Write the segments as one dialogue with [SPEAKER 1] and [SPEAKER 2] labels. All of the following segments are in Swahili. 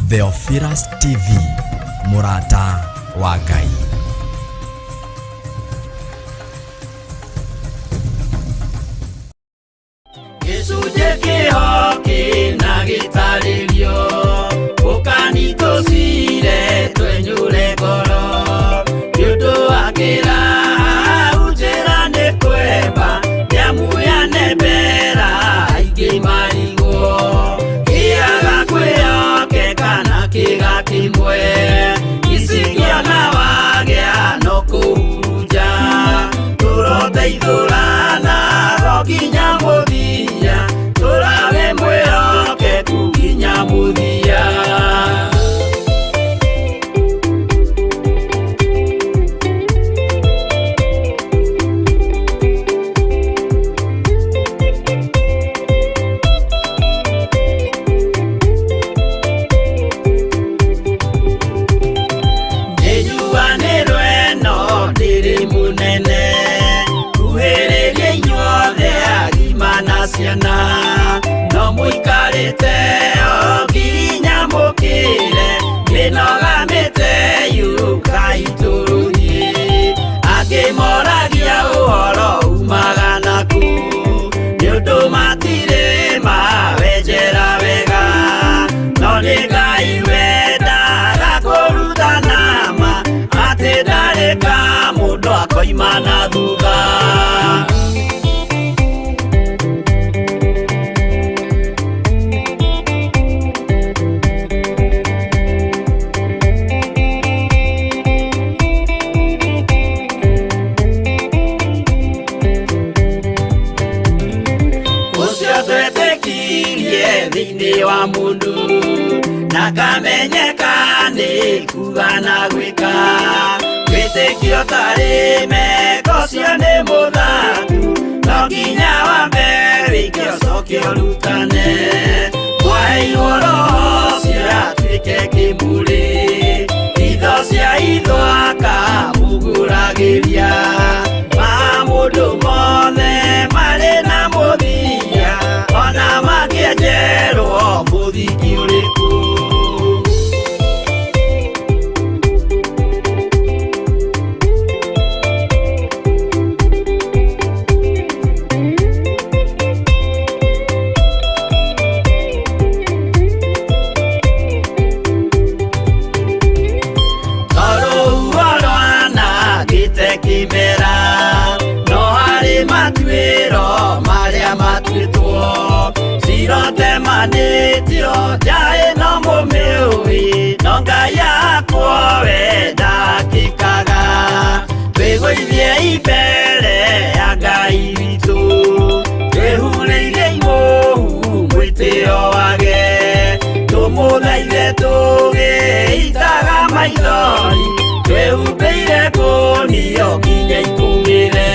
[SPEAKER 1] Theophilus TV, Murata wa Ngai.
[SPEAKER 2] Gicunjĩ kĩho na gĩtarĩrio ũkanitũcire twenyũre ngoro nĩũndũ wa kĩraha njĩra nĩ kwemba nĩamuya nembera aingĩ marigwo kĩaga kwĩhokeka na kĩga kĩmwe gĩcikio na wagĩa no kũhurunja tũroteithũrana nginya mũthia tũrawe mwĩhokeku nginya mũthia. Nĩnyuanĩro ĩno ndĩrĩ mũnene kuhĩrĩria inyuothe agima na ciana no mũikarĩte o nginya mũkĩre mĩnogamĩte yukai tũrũthiĩ angĩ moragia ũhoro umaga naku nĩũndũ matirĩ mawenjera wega no nĩ Ngai wendaga kũrutana ma atĩ ndareka mũndũ akoima na thutha. Thĩinĩ wa mũndũ na kamenyeka nĩ kuga na gwĩka wĩtĩkio tarĩ meko cio nĩ mũthaku no nginya wambe wĩke ũcoke ũrutane waheirwo roho cia tuĩke kĩmũrĩ itho cia ithwaka muguragĩria ma mũndũ mothe marĩ na mũthia ona makĩenjerwo mũthingi ũrĩkũ. Kĩmera no harĩ matuĩro marĩa matuĩtwo cirotemanĩtio njaĩ no mũmĩũĩ no Ngai akwo we ndakĩkaga twĩgũithie imbere ya Ngai witũ twĩhurĩirie imũhu mwĩtĩo wage tũmũthaithe tũgĩitaga maithori twĩhumbĩire ngũnio nginya ikumĩre.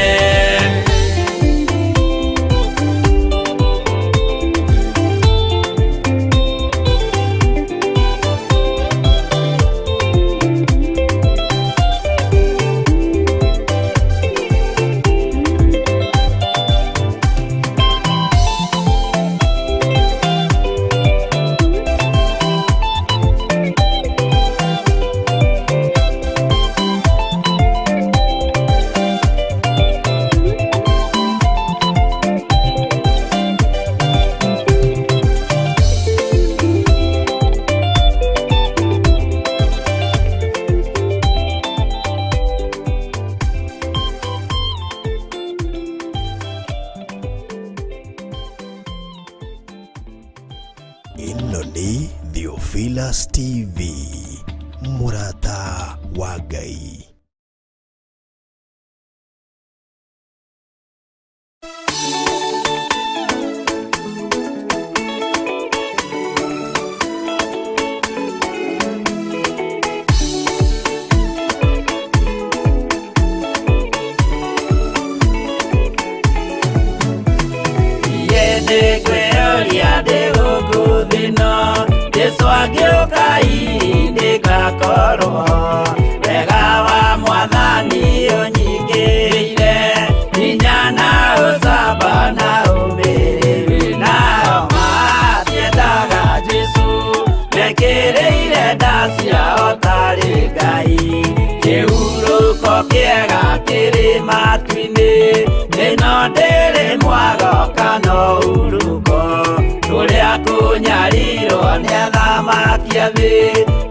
[SPEAKER 1] Ĩno nĩ Theophilus TV, Murata wa Ngai. Wega wa Mwathani ũnyingĩire hinya na ũcamba na ũmĩrĩru nao matiendaga Jesũ mekĩrĩire
[SPEAKER 2] irenda ciao tarĩ Ngai. Kĩhurũko kĩega kĩrĩ matu-inĩ, ĩno ndĩrĩ mwago kana ũhurũko. Tũrĩa kũnyarirwo nĩ athamaki a thĩ,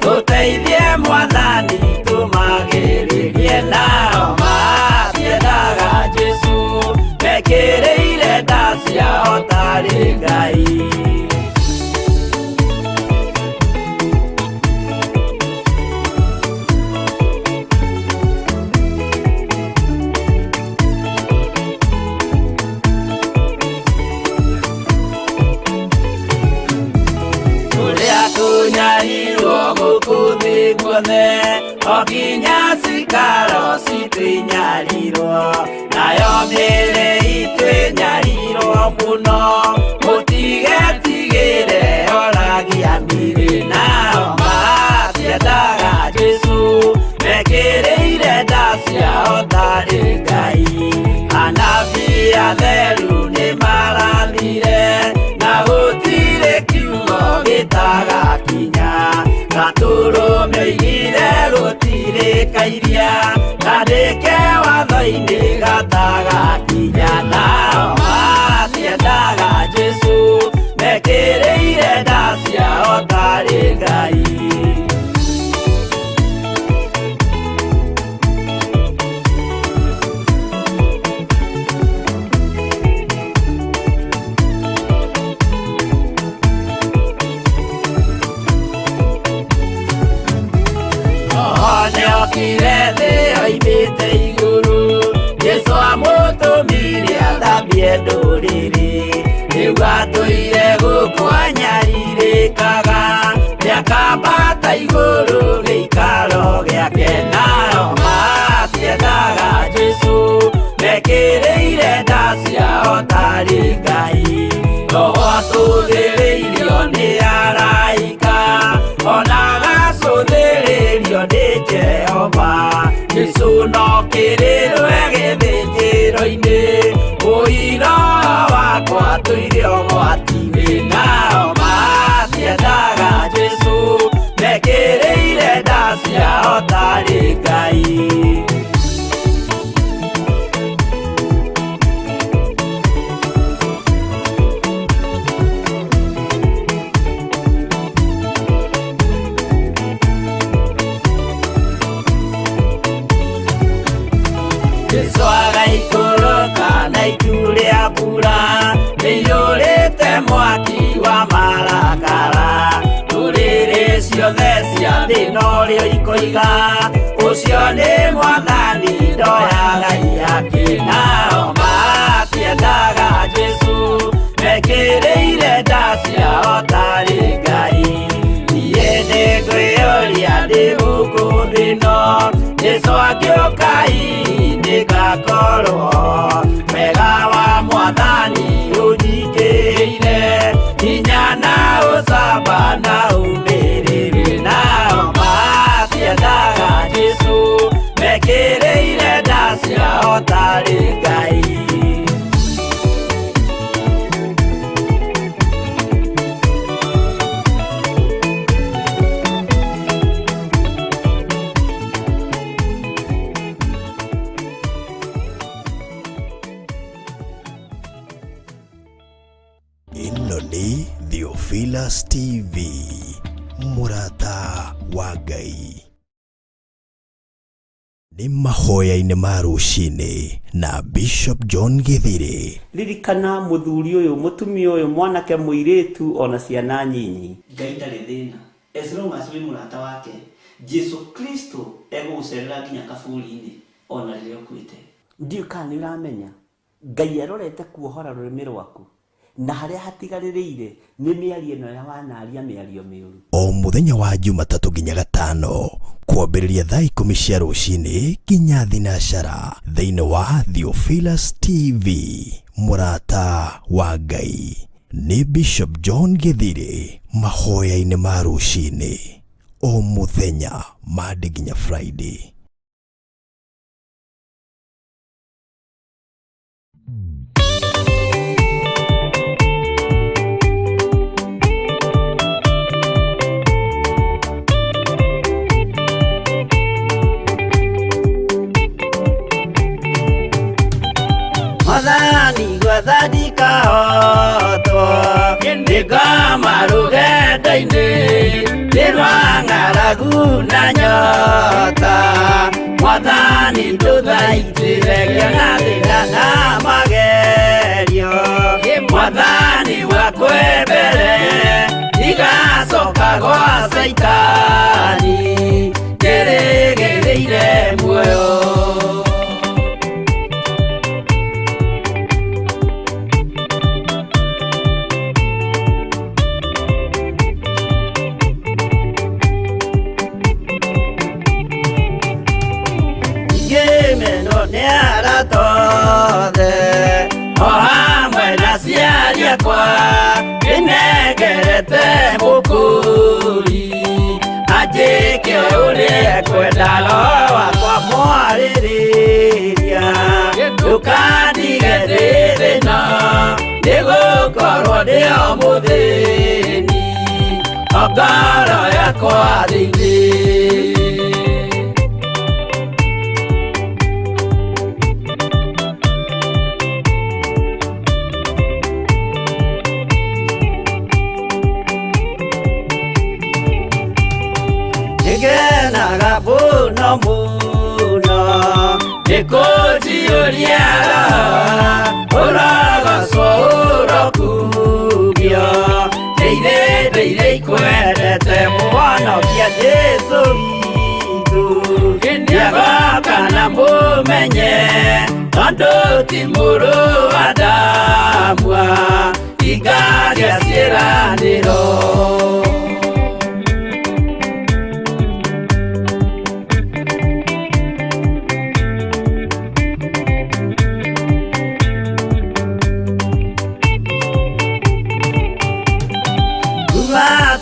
[SPEAKER 2] tũteithie Mwathani tũmagĩrĩrie. Nao matiendaga Jesũ, mekĩrĩire nda ciao tarĩ Ngai. Kunyarirwo gũkũ thĩ guothe, o nginya cikaro citũ inyarirwo, nayo mĩĩrĩ itũ ĩnyarirwo mũno. Mũtigetigĩre oragia mĩĩrĩ. Nao matiendaga Jesũ, mekĩrĩire nda ciao tarĩ Ngai. Anabii atheru nĩ marathire, na gũtirĩ kiugo gĩtagakinya. Gatũrũme oigire gũtirĩ kairia, kandĩke watho-inĩ gatagakinya. Nao matiendaga Jesũ, mekĩrĩire nda ciao tarĩ Ngai. Nĩokire thĩ oimĩte igũrũ, Jesũ amũtũmire athambie ndũrĩrĩ. Rĩu atũire gũkũ anyarirĩkaga, nĩakambata igũrũ gĩikaro gĩake. Nao matiendaga Jesũ, mekĩrĩire nda ciao tarĩ Ngai. Roho atũthĩrĩirio nĩ araika, ona agacũthĩrĩrio nĩ Jehova. Jesũ no kĩrĩrwe gĩthĩnjĩro-inĩ, ũira wakwa tũire ũgwati-inĩ. Nao matiendaga Jesũ, mekĩrĩire nda ciao tarĩ Ngai. Jesũ agaikũrũka na itu rĩa mbura, nĩiyũrĩte mwaki wa marakara. Ndũrĩrĩ ciothe cia thĩ norĩo ikoiga, ũcio nĩ Mwathani ndoya Ngai yake. Nao matiendaga Jesũ, mekĩrĩire nda ciao tarĩ Ngai. Niĩ nĩngwĩyũria ndĩ gũkũ thĩ ĩno, Jesũ angĩũka nĩngakorwo. Wega wa Mwathani ũnyingĩrĩire, hinya na ũcamba na ũmĩrĩru. Nao matiendaga Jesũ, mekĩrĩire nda ciao tarĩ Ngai.
[SPEAKER 1] Ĩno nĩ Theophilus TV, mũrata wa Ngai. Nĩ mahoya-inĩ ma rũcinĩ na Bishop John Githiri.
[SPEAKER 3] Ririkana mũthuri ũyũ, mũtumia ũyũ, mwanake mũirĩtu ona ciana nyinyi. Ngai ndarĩ thĩna. As long as wĩ mũrata wake, Jesu Kristo egũgũcerera nginya kaburi-inĩ ona rĩrĩa ũkuĩte. Ndiũ kana nĩ ũramenya Ngai arorete kuohora rũrĩmĩ rwaku, na harĩa hatigarĩrĩire nĩ mĩario ĩno ya wanaria mĩario mĩũru.
[SPEAKER 1] O mũthenya wa Jumatatũ nginya Gatano, kwambĩrĩria thaa 10 cia rũcinĩ nginya thinacara, thĩinĩ wa Theophilus TV, mũrata wa Ngai. Nĩ Bishop John Githiri, mahoya-inĩ ma rũcinĩ o mũthenya Monday nginya Friday.
[SPEAKER 2] mwathani kahotwo nĩngoma rũgendo-inĩ nĩrwa ng'aragu na nyota mwathani ndũthaitĩrĩria na thĩna na magerio mwathani wakwe mbere igacoka gwa Saitani ngĩrĩgĩrĩire muoyo kwa inegerete mukuri ajike ule kwenda wakwa mwaririria ukandige thina nigukorwo ndio muthini ngoro yakwa thiini muno nikujiuliara uragacwo urokugio ndeire ikwendete mwonokia Jesu witũ nĩagoka na mũmenye tondũ ti mũrũ wa ndamwa ingagĩa ciĩranĩro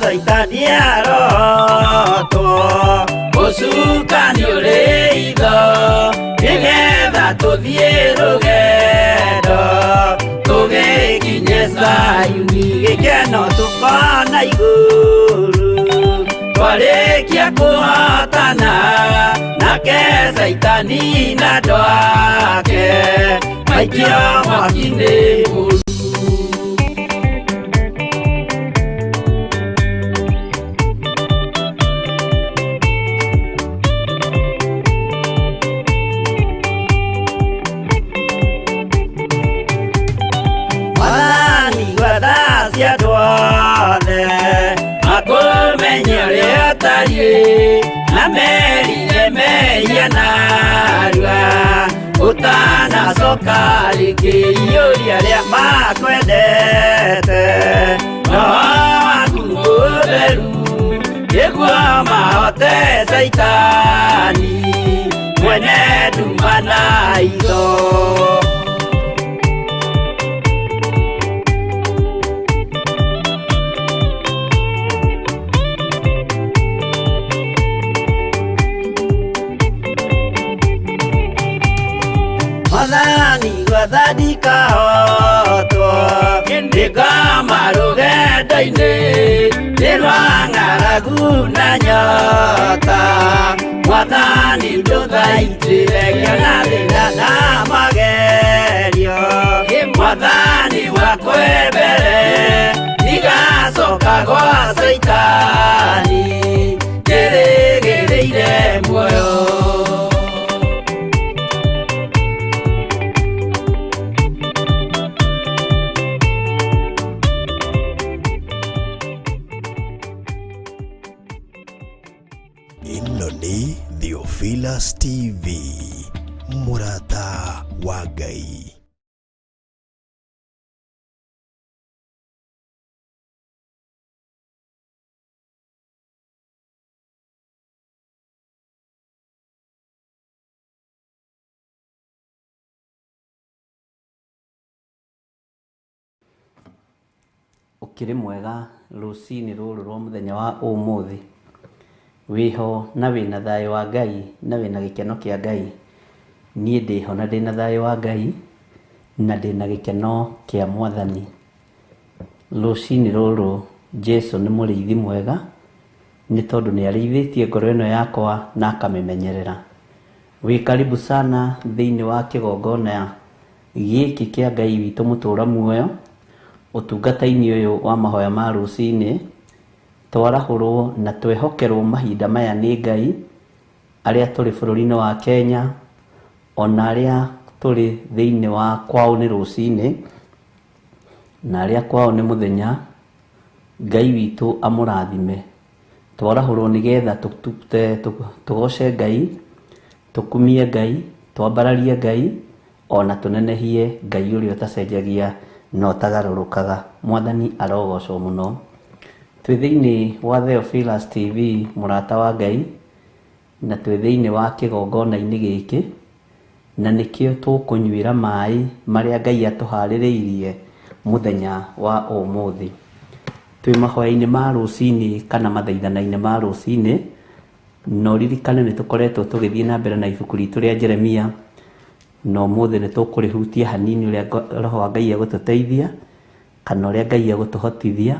[SPEAKER 2] Saitani arotwo mũcukani ũrĩ itho nĩgetha tũthiĩ rũgendo tũgĩkinye Zayuni gĩkeno tũkona igũrũ twarĩkia kũhotana nake Saitani na andũ ake maikio mwaki-inĩ mũru na merire meia narua utanacoka rĩngĩ iũria rĩa makwendete no waku mũtheru nĩguo mahote Saitani mwene nduma na itho mwathani gwathani kahotwo nĩngoma rũgendo-inĩ nĩrwa ng'aragu na nyota mwathani ndũthaitĩrĩria na thĩna na magerio mwathani wakwe mbere igacoka gwa Saitani ngĩrĩgĩrĩire muoyo
[SPEAKER 1] ĩno nĩ Theophilus TV mũrata wa Ngai.
[SPEAKER 3] Ukiri mwega rũcinĩ rũrũ rwa mũthenya wa ũmũthĩ wiho na wĩna thayũ wa Ngai na wĩna gĩkeno kĩa Ngai. Niĩ ndĩho na ndĩna thayũ wa Ngai na ndĩna gĩkeno kĩa Mwathani. Rũcinĩ rũrũ Jesu nĩ mũrĩithi mwega nĩ tondũ nĩ arĩithĩtie ngoro ĩno yakwa na akamĩmenyerera. Wĩ karibu sana thĩinĩ wa kĩgongona gĩkĩ kĩa Ngai witũ mũtũra muoyo ũtungata-inĩ ũyũ wa mahoya ma rũcinĩ, twarahũrwo na twehokerwo mahinda maya nĩ Ngai arĩa tũrĩ bũrũri-inĩ wa Kenya, ona arĩa tũrĩ thĩinĩ wa kwao nĩ rũcinĩ na arĩa kwao nĩ mũthenya. Ngai witũ amũrathime. Twarahũrwo nĩgetha tũgoce Ngai, tũkumie Ngai, twambararie Ngai, ona tũnenehie Ngai ũrĩa ũtacenjagia na ũtagarũrũkaga. Mwathani arogocwo mũno. Twĩ thĩinĩ wa Theophilus TV, mũrata wa Ngai, na twĩ thĩinĩ wa kĩgongona-inĩ gĩkĩ, na nĩkĩo tũkũnyuĩra maĩ marĩa Ngai atũharĩrĩirie mũthenya wa ũmũthĩ. Twĩ mahoya-inĩ ma rũcinĩ kana mathaithana-inĩ ma rũcinĩ, no ririkane nĩ tũkoretwo tũgĩthiĩ na mbere na ibuku ritũ rĩa Jeremia, no ũmũthĩ nĩ tũkũrĩhutia hanini ũrĩa Roho wa Ngai egũtũteithia kana ũrĩa Ngai egũtũhotithia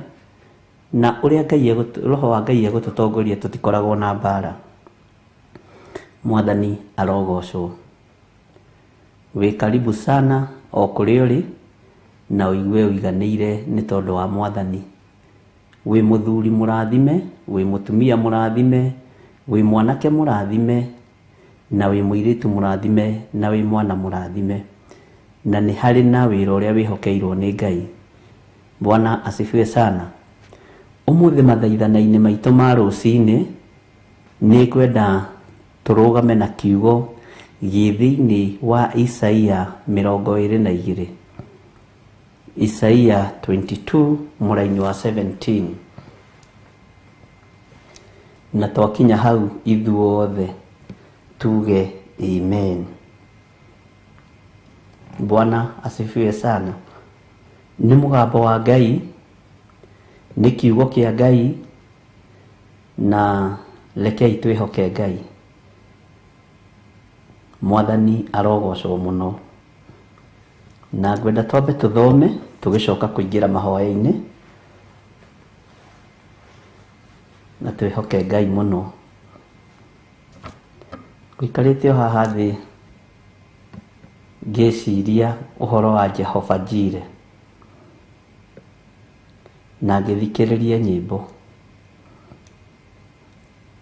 [SPEAKER 3] na ũrĩa Roho wa Ngai egũtũtongoria tũtikoragwo na mbara. Mwathani arogocwo. Wĩ karibu sana o kũrĩa ũrĩ na ũigue ũiganĩire nĩ tondũ wa Mwathani. Wĩ mũthuri mũrathime, wĩ mũtumia mũrathime, wĩ mwanake mũrathime, na wĩ mũirĩtu mũrathime, na wĩ mwana mũrathime, na nĩ harĩ na wĩra ũrĩa wĩhokeirwo nĩ Ngai. Bwana asifiwe sana. Ũmũthĩ mathaithana-inĩ maitũ ma rũcinĩ nĩ kwenda tũrũgame na kiugo gĩ thĩinĩ wa Isaia 22. Isaia 22 mũraini wa 17. Na twakinya hau ithuothe tuge amen. Bwana asifiwe sana. Nĩ mũgambo wa Ngai, nĩ kiugo kĩa Ngai, na rekei twĩhoke Ngai. Mwathani arogocwo mũno. Na ngwenda twambe tũthome tũgĩcoka kũingĩra mahoya-inĩ na twĩhoke Ngai mũno. Ngũikarĩte o haha thĩ ngĩciria ũhoro wa Jehova Jireh na ngĩthikĩrĩria nyĩmbo,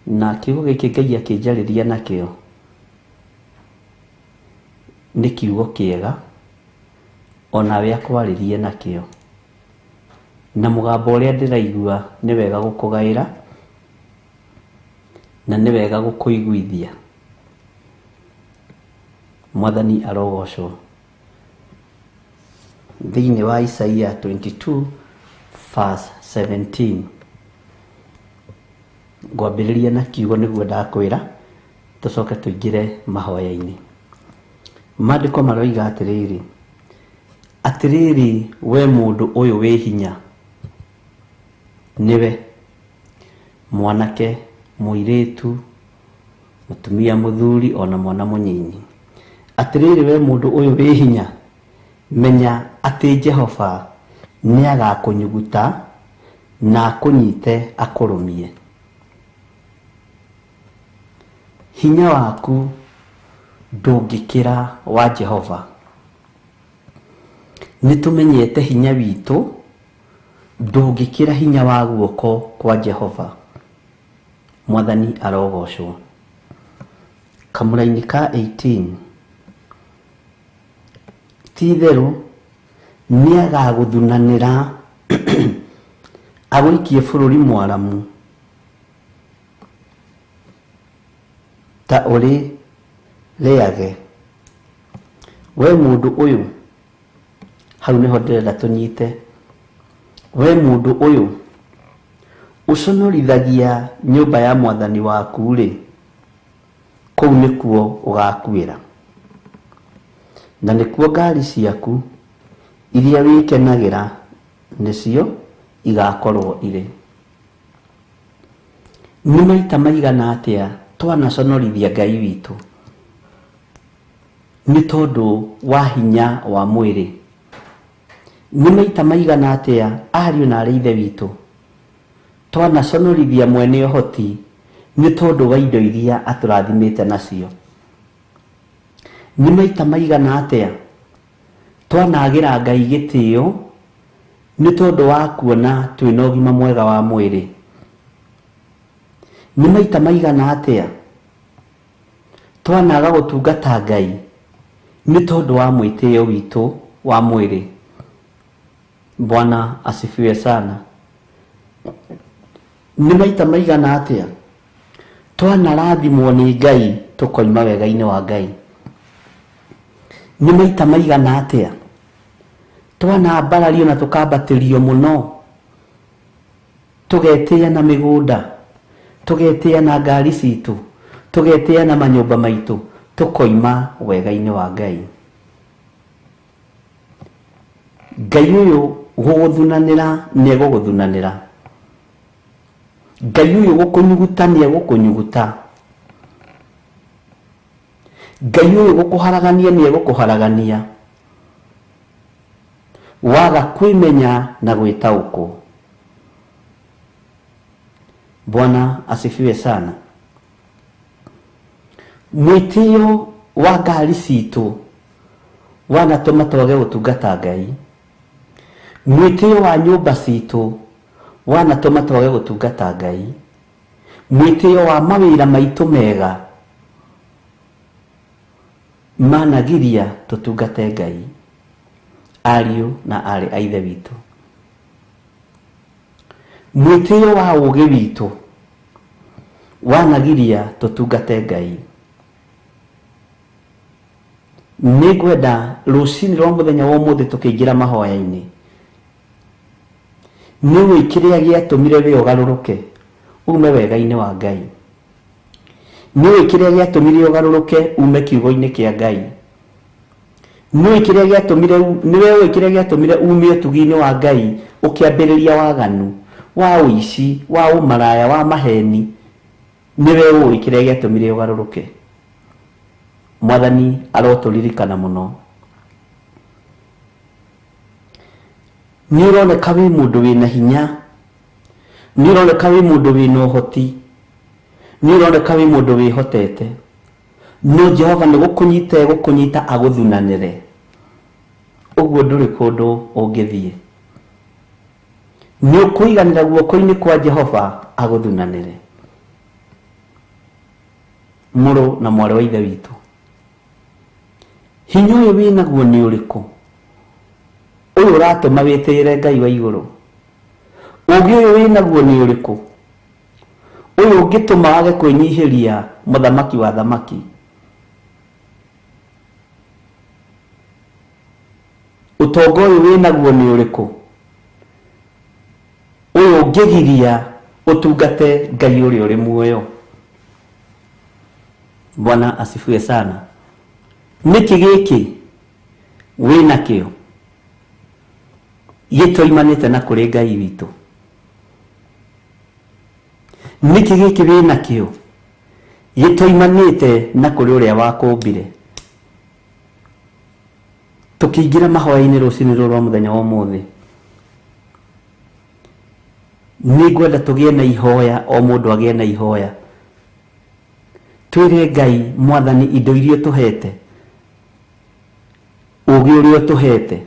[SPEAKER 3] na kiugo gĩkĩ Ngai akĩnjarĩria nakĩo nĩ kiugo kĩega, onawe akwarĩrie nakĩo, na mũgambo ũrĩa ndĩraigua nĩ wega gũkũgaĩra na nĩ wega gũkũiguithia. Mwathani arogocwo. Thĩinĩ wa Isaia 22 verse 17, ngwambĩrĩria na kiugo nĩguo ndakwĩra tũcoke tũingĩre mahoya-inĩ. Maandĩko maroiga atĩrĩrĩ: atĩrĩrĩ we mũndũ ũyũ wĩ hinya, nĩwe mwanake, mũirĩtu, mũtumia mũthuri, ona mwana mũnyinyi. Atĩrĩrĩ we mũndũ ũyũ wĩ hinya, menya atĩ Jehova nĩ agakũnyuguta na akũnyite akũrũmie. Hinya waku ndũngĩkĩra wa Jehova. Nĩtũmenyete hinya witũ ndũngĩkĩra hinya wa guoko kwa Jehova. Mwathani arogocwo. Kamũra-inĩ ka 18, ti-itherũ nĩ agagũthunanĩra agũikie bũrũri mwaramu ta ũrĩ rĩage. We mũndũ ũyũ, hau nĩho ndĩrenda tũnyite. We mũndũ ũyũ ũconorithagia nyũmba ya Mwathani waku-rĩ, kũu nĩkuo ũgakuĩra, na nĩkuo ngari ciaku iria wĩkenagĩra nĩcio igakorwo irĩ. Nĩ maita maigana atĩa twanaconorithia Ngai witũ nĩ tondũ wa hinya wa mwĩrĩ? Nĩ maita maigana atĩa ariũ na arĩ ithe witũ twanaconorithia mwene ũhoti nĩ tondũ wa indo iria atũrathimĩte nacio? Nĩ maita maigana atĩa twanagira Ngai gĩtĩo nĩ tondũ wa kuona twĩna ũgima mwega wa mwĩrĩ. Nĩ maita maigana atĩa twanaga gũtungata Ngai nĩ tondũ wa mwĩtĩo witũ wa mwĩrĩ. Bwana asifiwe sana. Nĩ maita maigana atĩa twanarathimwo nĩ Ngai tũkoima wega-inĩ wa Ngai. Nĩ maita maigana atĩa twanambarario na tũkambatĩrio mũno, tũgetĩa na mĩgũnda, tũgetĩa na ngari citũ, tũgetĩa na manyũmba maitũ, tũkoima wega-inĩ wa Ngai. Ngai ũyũ gũgũthunanĩra nĩ egũgũthunanĩra. Ngai ũyũ gũkũnyuguta nĩ egũkũnyuguta. Ngai ũyũ gũkũharagania nĩ egũkũharagania. Waga kwĩmenya na gwĩtaũkwo. Bwana asifiwe sana. Mwĩtĩo wa ngari citũ wanatũma twage gũtungata Ngai. Mwĩtĩo wa nyũmba citũ wanatũma twage gũtungata Ngai. Mwĩtĩo wa mawĩra maitũ mega managiria tũtungate Ngai. Ariũ na arĩ a Ithe witũ, mwĩtĩo wa ũũgĩ witũ wanagiria tũtungate Ngai. Nĩngwenda rũcinĩ rwa mũthenya wa ũmũthĩ tũkĩingĩra mahoya-inĩ, nĩwe kĩrĩa gĩatũmire we ũgarũrũke ume wega-inĩ wa Ngai. Nĩwe kĩrĩa gĩatũmire ũgarũrũke ume kiugo-inĩ kĩa Ngai. Nĩwe kĩrĩa gĩatũmire ume ũtugi-inĩ wa Ngai ũkĩambĩrĩria waganu wa ũici, wa ũmaraya, wa maheni. Nĩwe ũĩ kĩrĩa gĩatũmire ũgarũrũke. Mwathani arotũririkana mũno. Nĩ ũroneka wĩ mũndũ wĩna hinya, nĩ ũroneka wĩ mũndũ wĩna ũhoti, nĩ ũroneka wĩ mũndũ wĩhotete, no Jehova nĩ gũkũnyita agũthunanĩre. Ũguo ndũrĩ kũndũ ũngĩthiĩ. Nĩ ũkũiganĩra guoko-inĩ kwa Jehova agũthunanĩre. Mũrũ na mwarĩ wa Ithe witũ, hinya ũyũ wĩnaguo nĩ ũrĩkũ? Ũyũ ũratũma wĩtĩĩre Ngai wa igũrũ. Ũũgĩ ũyũ wĩnaguo nĩ ũrĩkũ? Ũyũ ũngĩtũma wage kwĩnyihĩria mũthamaki wa thamaki. Ũtonga ũyũ wĩnaguo nĩ ũrĩkũ? Ũyũ ũngĩgiria ũtungate Ngai ũrĩa ũrĩ muoyo. Bwana asifiwe sana. Nĩkĩ gĩkĩ wĩnakĩo gĩtoimanĩte na kũrĩ Ngai witũ? Nĩkĩ gĩkĩ wĩnakĩo gĩtoimanĩte na kũrĩ ũrĩa wakũmbire? Tũkĩingĩra mahoya-inĩ rũcinĩ rũrũ rwa mũthenya wa ũmũthĩ, nĩngwenda tũgĩe na ihoya, o mũndũ agĩe na ihoya. Twĩre Ngai, Mwathani, indo iria tũhete, ũũgĩ ũrĩa tũhete,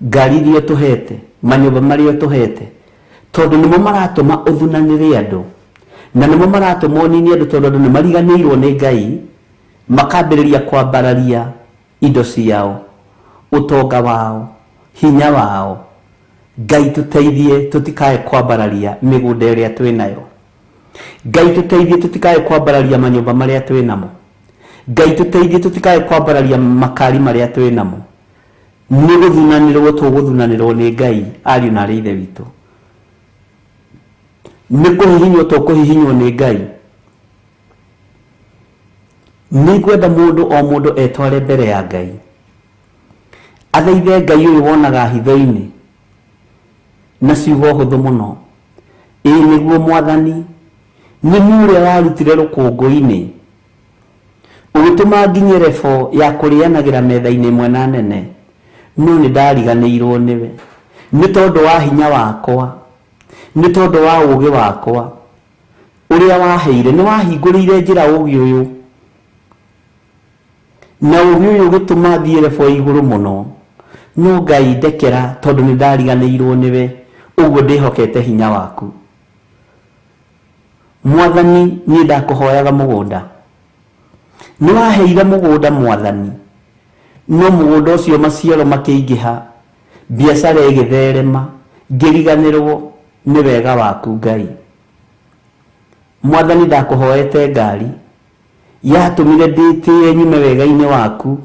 [SPEAKER 3] ngari iria tũhete, manyũmba marĩa tũhete, tondũ nĩmo maratũma ũthunanĩre andũ, na nĩmo maratũma ũninie andũ, tondũ andũ nĩ mariganĩirwo nĩ Ngai, makambĩrĩria kwambararia indo ciao, ũtonga wao, hinya wao. Ngai tũteithie tũtikae kwambararia mĩgũnda ĩrĩa twĩnayo. Ngai tũteithie tũtikae kwambararia manyũmba marĩa twĩnamo. Ngai tũteithie tũtikae kwambararia makari marĩa twĩnamo. Nĩ gũthunanĩrwo tũgũthunanĩrwo nĩ Ngai, ariũ na arĩ Ithe witũ. Nĩ kũhihinywo tũkũhihinywo nĩ Ngai. Nĩngwenda mũndũ o mũndũ etware mbere ya Ngai, athaithe Ngai ũyũ wonaga hitho-inĩ na ciugo hũthũ mũno. Ĩĩ nĩguo Mwathani, nĩ mũrĩa warutire rũkũngũ-inĩ, ũgĩtũma nginye rebo ya kũrĩanagĩra metha-inĩ ĩmwe na nene, no nĩ ndariganĩirwo nĩwe. Nĩ tondũ wa hinya wakwa, nĩ tondũ wa ũũgĩ wakwa ũrĩa waheire, nĩ wahingũrĩire njĩra ũũgĩ ũyũ, na uyu gutuma thiere fo iguru muno no Ngai ndekera tondu ni ndariganirwo niwe uguo ndihokete hinya waku. Mwathani ni ndakuhoyaga mugunda ni waheire mugunda Mwathani no mugunda ucio maciaro makiingiha biacara igitherema ngiriganirwo ni wega waku Ngai. Mwathani ndakuhoete ngari yatumire nditire nyume wega-ini waku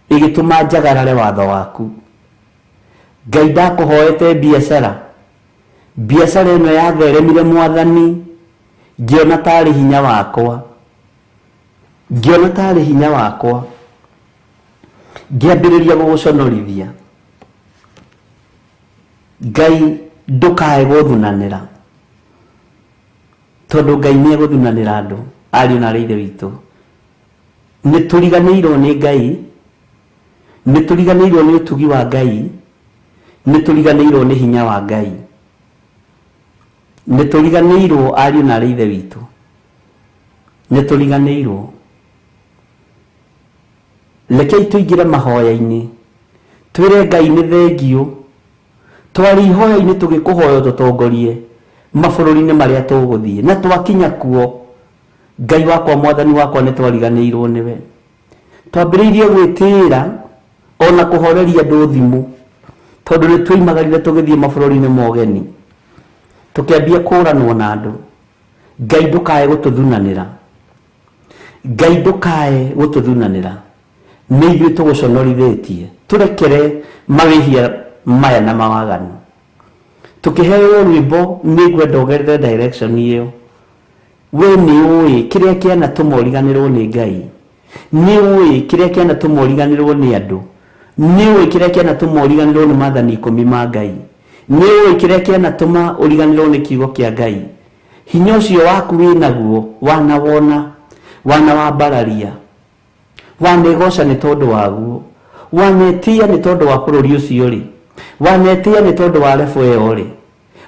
[SPEAKER 3] igituma njagarare watho waku. Ngai ndakuhoete biacara ino yatheremire Mwathani ngiona tari hinya wakwa ngiambiriria guguconorithia. Ngai ndukae guthunanira tondu Ngai ni eguthunanira andu ariu na aithe witu. Ni turiganirwo ni Ngai, ni turiganirwo ni utugi wa Ngai, ni turiganirwo ni hinya wa Ngai, ni turiganirwo ariu na aithe witu, ni turiganirwo. Rekei tuingire mahoya-ini twire Ngai ni thengio, twari ihoya-ini tugikuhoya tutongorie mabururi-ini maria tuguthie, na twakinya kuo Ngai wakwa Mwathani wakwa ni twariganirwo niwe. Twambiriirie gwitira ona kuhoreria andu thimu tondu ni twimagarire tugithie mabururi-ini mogeni tukiambia kuranwo na andu. Ngai ndukae gututhunanira, Ngai ndukae gututhunanira, ni ithuĩ tuguconorithitie. Turekere mawihia maya na mawaganu. Tukiheo rwimbo ni gwenda ugerere direction iyo. We ni ui kiria kiana tumoriganirwo ni Ngai, ni ui kiria kiana tumoriganirwo ni andu, ni ui kiria kiana tumoriganirwo ni maathani 10 ma Ngai, ni ui kiria kiana tuma uriganirwo ni kiugo kia Ngai. Hinya ucio waku winaguo wanawona, wanawambararia, wanegoca ni tondu waguo, wanetia ni tondu wa bururi ucio ri, wanetia ni tondu wa refu iyo ri,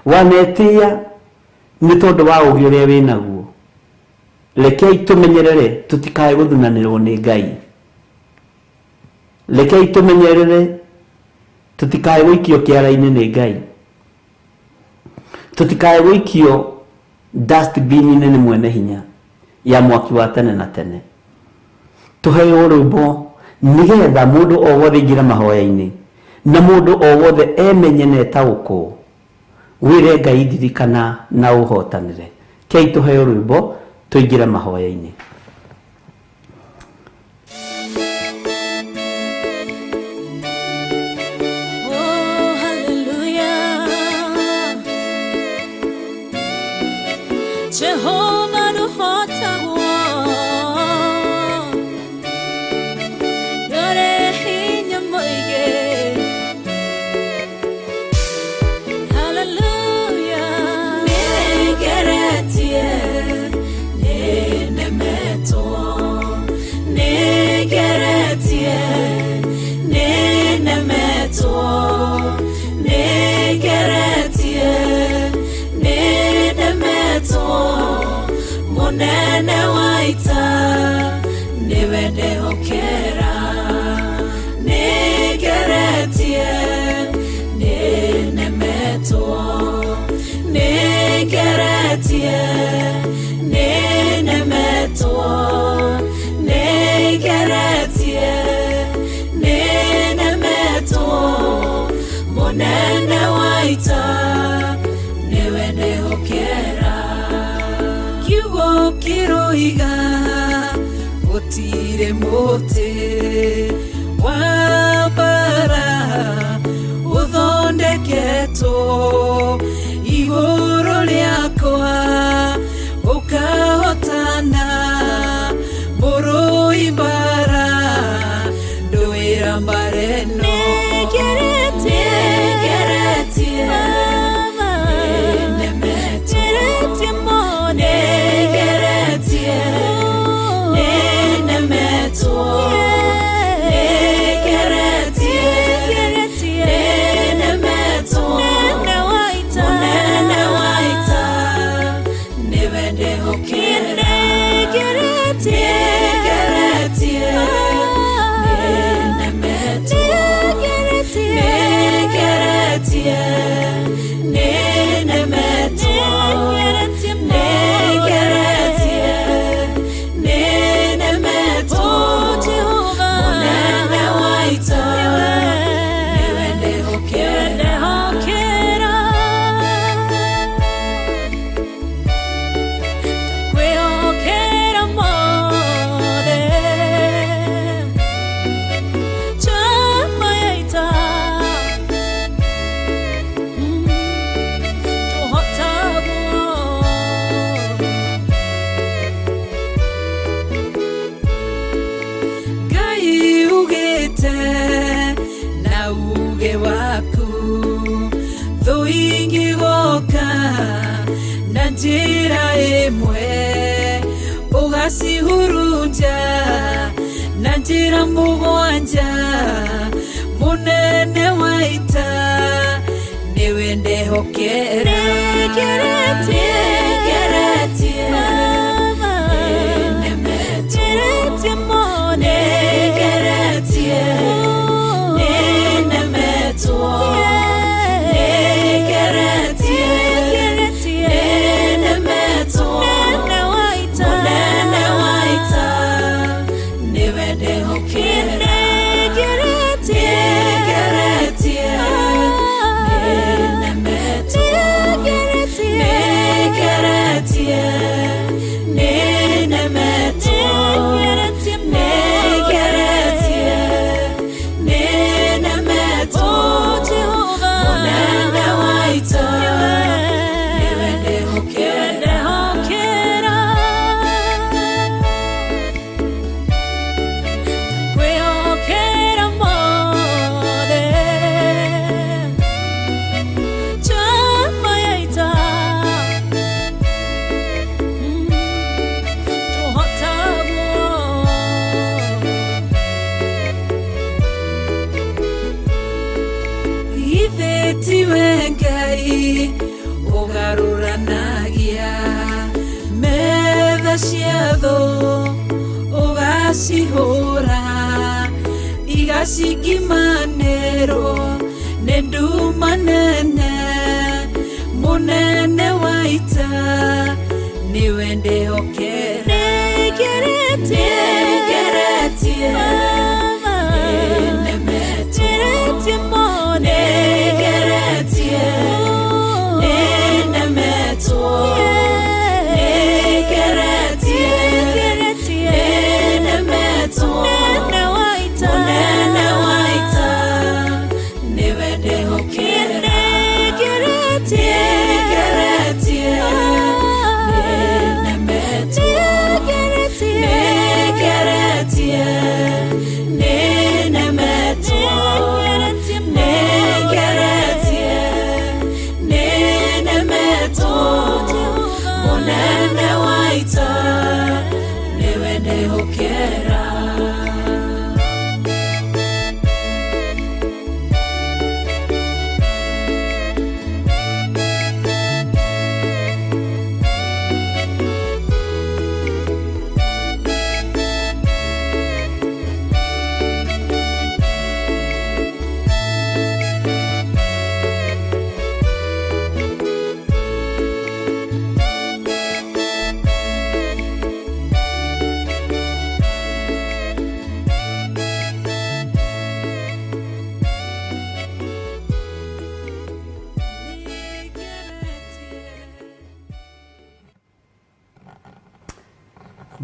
[SPEAKER 3] wanetia ni tondu wa ugi uria winaguo. Rekei tumenyerere tutikae guthunanirwo ni Ngai. Rekei tumenyerere tutikae guikio kiara-ini ni Ngai, tutikae guikio dustbin-ini ni mwene hinya ya mwaki wa tene na tene. Tuheo rwimbo nigetha mundu o wothe ingira mahoya-ini na mundu o wothe emenye na etaũkwo wire Ngai ndirikana na uhotanire. Kei tuheo rwimbo tuingira mahoya-ini.
[SPEAKER 4] Jehovah duhotagwo yore hinya moige. Hallelujah. Negeretie nenemeto, negeretie nenemeto, negeretie nenemeto, munene waita niwe ndehokera. Negeretie nenemeto, negeretie nenemeto, negeretie nenemeto, munene waita niwe ndehokera. Kiugo kiroiga gutire muti wa bara uthondeketwo iguru riakwa ukahotana mburu ibara nduira mbareno. Negeretie nenemeto, negeretie nenemeto, negeretie nenemeto, na njĩra ĩmwe ũgacihurunja na njĩra mũgwanja mũnene wa ita nĩwe ndehokera Tiwe Ngai ugaruranagia metha cia thũ ũgacihũra igacigimanĩrwo nĩ nduma nene mũnene wa ita nĩwe ndĩhokera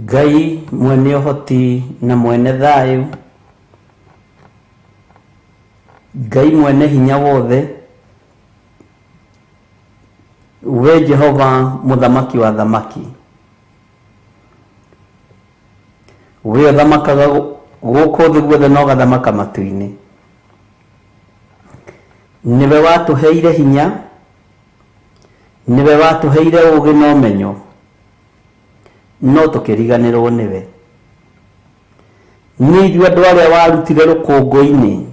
[SPEAKER 3] Ngai mwene ũhoti na mwene thayũ, Ngai mwene hinya wothe, we Jehova mũthamaki wa thamaki, we ũthamakaga gũkũ thĩ guothe na ũgathamaka matu-inĩ. Nĩwe watũheire hinya, nĩwe watũheire ũũgĩ na ũmenyo, no tũkĩriganĩrwo nĩwe. Nĩ ithuĩ andũ arĩa warutire rũkũngũ-inĩ,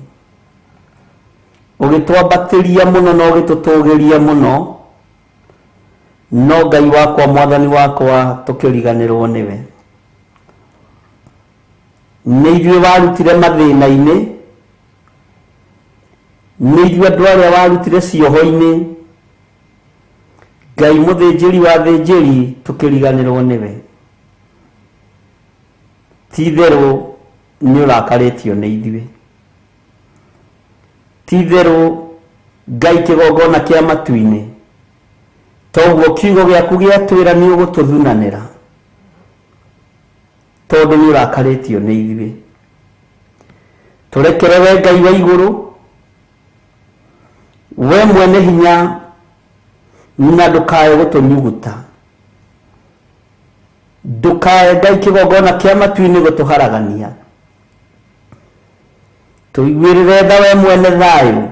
[SPEAKER 3] ũgĩtwambatĩria mũno na ũgĩtũtũgĩria mũno, no Ngai wakwa mwathani wakwa tũkĩriganĩrwo nĩwe. Nĩ ithuĩ warutire mathĩna-inĩ, nĩ ithuĩ andũ arĩa warutire cioho-inĩ, Ngai mũthĩnjĩri wa thĩnjĩri tũkĩriganĩrwo nĩwe. Ti-itherũ nĩ ũrakarĩtio nĩ ithuĩ. Ti-itherũ Ngai kĩgongona kĩa matu-inĩ, toguo kiugo gĩaku gĩatwĩra nĩ ũgũtũthunanĩra, tondũ nĩ ũrakarĩtio nĩ ithuĩ. Tũrekere we Ngai wa igũrũ, we mwene hinya, na ndũkae gũtũnyuguta, ndũkae Ngai kĩgongona kĩa matu-inĩ gũtũharagania. Tũiguĩrĩre tha we mwene thayũ,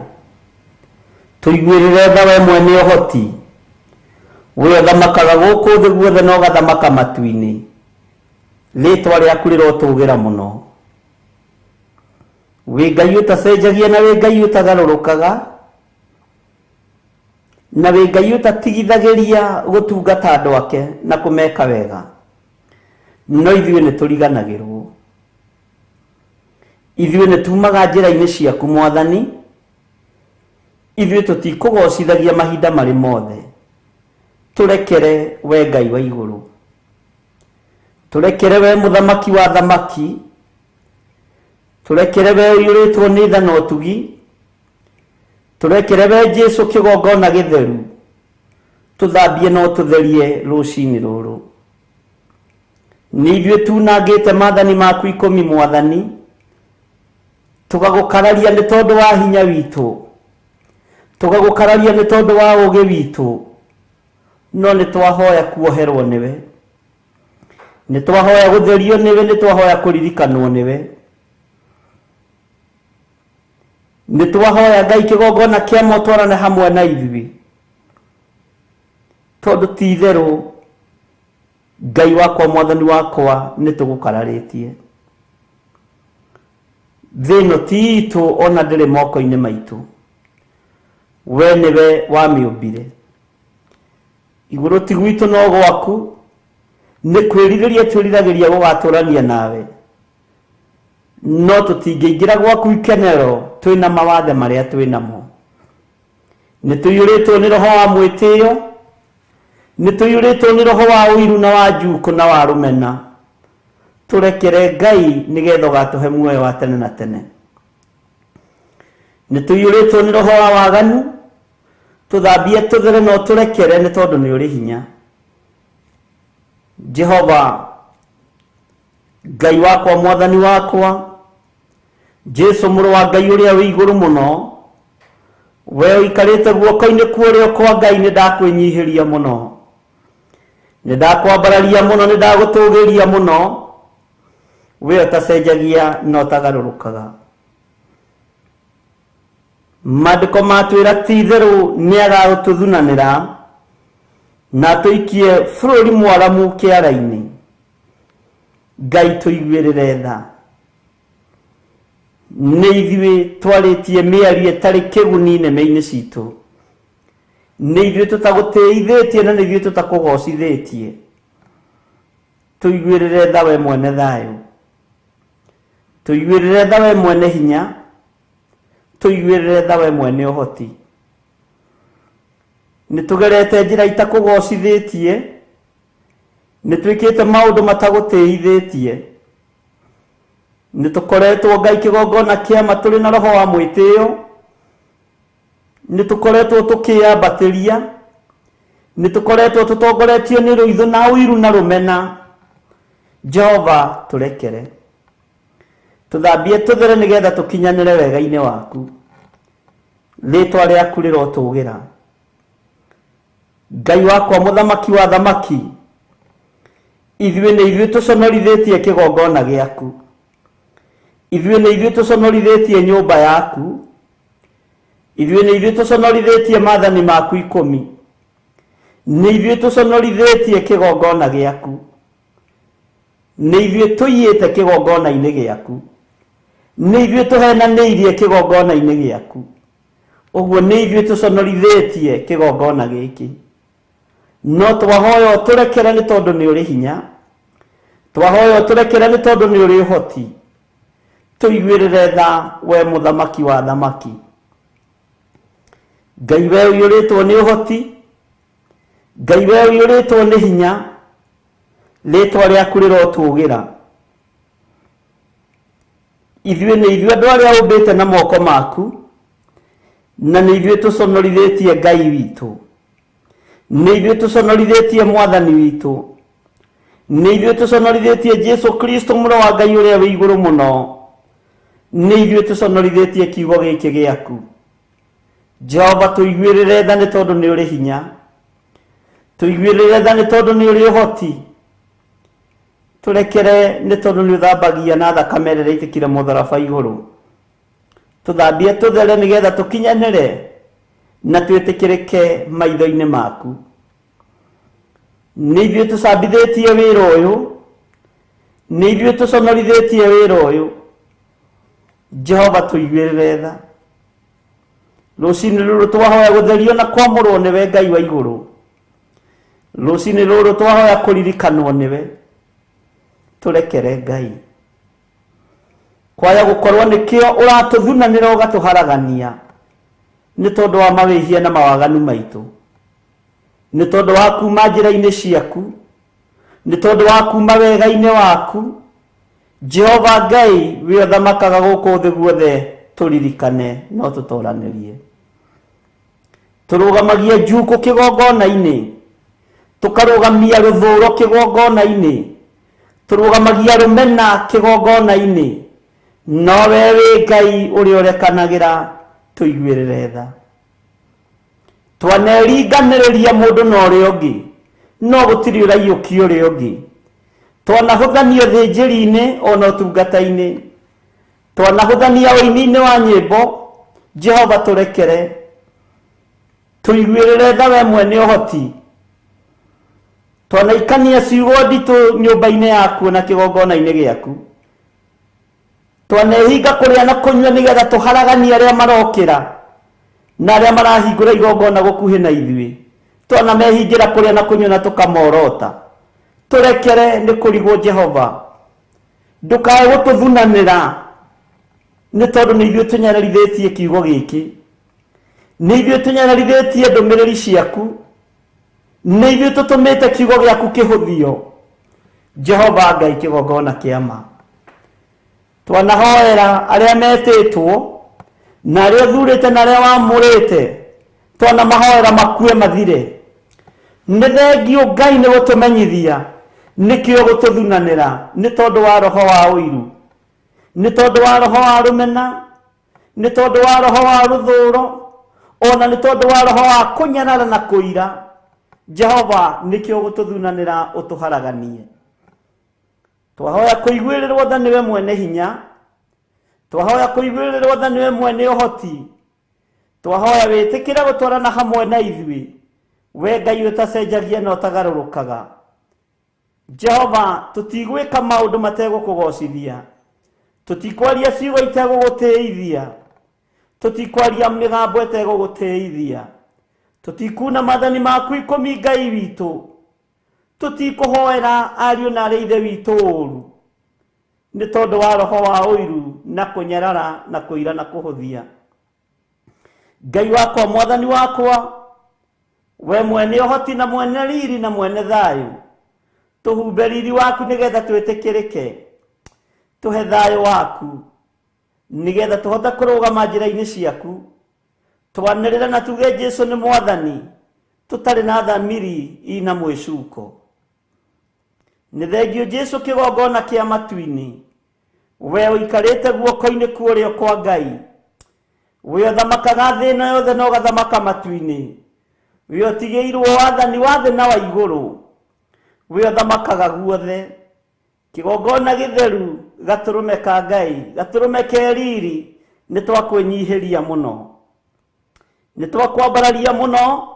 [SPEAKER 3] tũiguĩrĩre tha we mwene ũhoti, we thamakaga guku thi guothe no gathamaka matu-ini ritwa riaku rirotugira muno wi Ngai utacenjagia na wi Ngai utagarurukaga na wi Ngai utatigithagiria gutungata andu ake na kumeka wega no ithuĩ nĩ tũriganagĩrwo ithuĩ nĩ tumaga njĩra-inĩ ciaku Mwathani ithuĩ tũtikũgocithagia mahinda marĩ mothe tũrekere we Ngai wa igũrũ tũrekere we mũthamaki wa thamaki tũrekere we ũiyũrĩtwo nĩ tha na ũtugi tũrekere we Jesu kĩgongona gĩtheru tũthambie no tũtherie rũcinĩ rũrũ nĩ ithuĩ tunangĩte maathani maku 10 Mwathani tũgagũkararia nĩ tondũ wa hinya witũ tũgagũkararia nĩ tondũ wa ũũgĩ witũ no nĩ twahoya kuoherwo nĩwe nĩ twahoya gũtherio nĩwe nĩ twahoya kũririkanwo nĩwe nĩ twahoya Ngai kĩgongona kĩama ũtwarane hamwe na ithuĩ tondũ ti itherũ Ngai wakwa Mwathani wakwa nĩ tũgũkararĩtie thĩ ĩno ti itũ ona ndĩrĩ moko-inĩ maitũ we nĩwe wamĩũmbire igũrũ ti gwitũ no gwaku nĩ kwĩrirĩria twĩriragĩria gũgatũrania nawe no tũtingĩingĩra gwaku ikenero twĩna mawathe marĩa twĩnamo nĩ tũiyũrĩtwo nĩ roho wa mwĩtĩo nĩ tũiyũrĩtwo nĩ roho wa ũiru na wa njuko na wa rũmena tũrekere Ngai nĩgetha ũgatũhe muoyo wa tene na tene nĩ tũiyũrĩtwo nĩ roho wa waganu tũthambie tũthere no tũrekere nĩ tondũ nĩ ũrĩ hinya Jehova Ngai wakwa Mwathani wakwa Jesu mũrũ wa Ngai ũrĩa wĩ igũrũ mũno we ũikarĩte guoko-inĩ kuorĩo kwa Ngai nĩ ndakwĩnyihĩria mũno nĩ ndakwambararia mũno nĩ ndagũtũgĩria mũno we ũtacenjagia na ũtagarũrũkaga maandĩko matwĩra ti itherũ nĩ agagũtũthunanĩra na tũikie bũrũri mwaramu kĩara-inĩ Ngai tũiguĩrĩre tha nĩ ithuĩ twarĩtie mĩario ĩtarĩ kĩguni neme-inĩ citũ nĩ ithuĩ tũtagũtĩithĩtie na nĩ ithuĩ tũtakũgocithĩtie tũiguĩrĩre tha we mwene thayũ tũiguĩrĩre tha we mwene hinya tũiguĩrĩre tha we mwene ũhoti nĩ tũgerete njĩra itakũgocithĩtie nĩ twĩkĩte maũndũ matagũtĩithĩtie nĩ tũkoretwo Ngai kĩgongona kĩama tũrĩ na roho wa mwĩtĩo nĩ tũkoretwo tũkĩambatĩria nĩ tũkoretwo tũtongoretio nĩ rũitho na ũiru na rũmena Jehova tũrekere tũthambie tũthere nĩgetha tũkinyanĩre wega-inĩ waku rĩtwa rĩaku rĩrotũgĩra Ngai wakwa mũthamaki wa thamaki ithuĩ nĩ ithuĩ tũconorithĩtie kĩgongona gĩaku ithuĩ nĩ ithuĩ tũconorithĩtie nyũmba yaku ithuĩ nĩ ithuĩ tũconorithĩtie maathani maku 10 nĩ ithuĩ tũconorithĩtie kĩgongona gĩaku nĩ ithuĩ tũiyĩte kĩgongona-inĩ gĩaku nĩ ithuĩ tũhenanĩirie kĩgongona-inĩ gĩaku ũguo nĩ ithuĩ tũconorithĩtie kĩgongona gĩkĩ no twahoya tũrekere nĩ tondũ nĩ ũrĩ hinya twahoya tũrekere nĩ tondũ nĩ ũrĩ ũhoti tũiguĩrĩre tha we mũthamaki wa thamaki Ngai we ũiyũrĩtwo nĩ ũhoti Ngai we ũiyũrĩtwo nĩ hinya rĩtwa rĩaku rĩrotũgĩra ithuĩ nĩ ithuĩ andũ arĩa ũmbĩte na moko maku na nĩ ithuĩ tũconorithĩtie Ngai witũ nĩ ithuĩ tũconorithĩtie Mwathani witũ nĩ ithuĩ tũconorithĩtie Jesu Kristo mũrũ wa Ngai ũrĩa wĩ igũrũ mũno nĩ ithuĩ tũconorithĩtie kiugo gĩkĩ gĩaku Jehova tũiguĩrĩre tha nĩ tondũ nĩ ũrĩ hinya tũiguĩrĩre tha nĩ tondũ nĩ ũrĩ ũhoti tũrekere nĩ tondũ nĩ ũthambagia na thakame ĩrĩa ĩitĩkire mũtharaba igũrũ tũthambie tũthere nĩgetha tũkinyanĩre na twĩtĩkĩrĩke maitho-inĩ maku nĩ ithuĩ tũcambithĩtie wĩra ũyũ, nĩ ithuĩ tũconorithĩtie wĩra ũyũ. Jehova tũiguĩrĩre tha. Rũcinĩ rũrũ twahoya gũtherio na kwamũrwo nĩwe Ngai wa igũrũ. Rũcinĩ rũrũ twahoya kũririkanwo nĩwe. Tũrekere Ngai. Kwaya gũkorwo nĩkĩo ũratũthunanĩra ũgatũharagania, nĩ tondũ wa mawĩhia na mawaganu maitũ, nĩ tondũ wa kuma njĩra-inĩ ciaku, nĩ tondũ wa kuma wega-inĩ waku. Jehova Ngai, we ũthamakaga gũkũ thĩ guothe, tũririkane no tũtoranĩrie. Tũrũgamagie njuku kĩgongona-inĩ, tũkarũgamia rũthũũro kĩgongona-inĩ, tũrũgamagia rũmena kĩgongona-inĩ, nowe wĩ Ngai ũrĩa ũrekanagĩra, tũiguĩrĩre tha. Twaneringanĩrĩria mũndũ na ũrĩa ũngĩ, no gũtirĩ ũraiyũkia ũrĩa ũngĩ. Twanahũthanio thĩnjĩri-inĩ ona ũtungata-inĩ, twanahũthania ũini-inĩ wa nyĩmbo. Jehova tũrekere, tũiguĩrĩre tha we mwene ũhoti. Twanaikania ciugo nditũ nyũmba-inĩ yaku na kĩgongona-inĩ gĩaku. Twanehinga kũrĩa na kũnyua nĩgetha tũharaganie arĩa marokĩra na arĩa marahingũra igongona gũkuhĩ na ithuĩ. Twanamehingĩra kũrĩa na kũnyua na tũkamorota. Tũrekere nĩ kũrigwo Jehova. Ndũkae gũtũthunanĩra, nĩ tondũ nĩ ithuĩ tũnyararithĩtie kiugo gĩkĩ, nĩ ithuĩ tũnyararithĩtie ndũmĩrĩri ciaku, nĩ ithuĩ tũtũmĩte kiugo gĩaku kĩhũthio. Jehova Ngai kĩgongona kĩa ma. Twanahoera arĩa metĩtwo na arĩa ũthurĩte na arĩa wamũrĩte, twanamahoera makue mathire. Nĩ thengio Ngai nĩ gũtũmenyithia, nĩkĩo gũtũthunanĩra, nĩ tondũ wa roho wa ũiru, nĩ tondũ wa roho wa rũmena, nĩ tondũ wa roho wa rũthũũro, ona nĩ tondũ wa roho wa kũnyarara na kũira. Jehova nĩkĩo gũtũthunanĩra ũtũharaganie. Twahoya kũiguĩrĩrwo tha nĩwe mwene hinya, twahoya kũiguĩrĩrwo tha nĩwe mwene ũhoti, twahoya wĩtĩkĩre gũtwarana hamwe na ithuĩ, we Ngai ũtacenjagia na ũtagarũrũkaga. Jehova, tũtigwĩka maũndũ mategũkũgocithia, tũtikwaria ciugo itegũgũtĩithia, tũtikwaria mĩgambo ĩtegũgũtĩithia, tũtikuna mathani maku ikũmi Ngai witũ, tũtikũhoera ariũ na arĩ ithe witũ ũũru, nĩ tondũ wa roho wa ũiru na kũnyarara na kũira na kũhũthia. Ngai wakwa, mwathani wakwa, we mwene ũhoti na mwene riri na mwene thayũ, tũhumbe riri waku nĩgetha twĩtĩkĩrĩke, tũhe thayũ waku nĩgetha tũhote kũrũgama njĩra-inĩ ciaku, twanĩrĩre na tuge Jesũ nĩ mwathani, tũtarĩ na thamiri ina mwĩcuko. Nĩ thengio Jesũ kĩgongona kĩa matu-inĩ, we ũikarĩte guoko-inĩ kuorĩo kwa Ngai, we ũthamakaga thĩ ĩno yothe na ũgathamaka matu-inĩ, we ũtigĩirwo wathani wa thĩ na wa igũrũ, we ũthamakaga guothe. Kĩgongona gĩtheru, gatũrũme ka Ngai, gatũrũme ke riri, nĩ twakwĩnyihĩria mũno, nĩ twakwambararia mũno,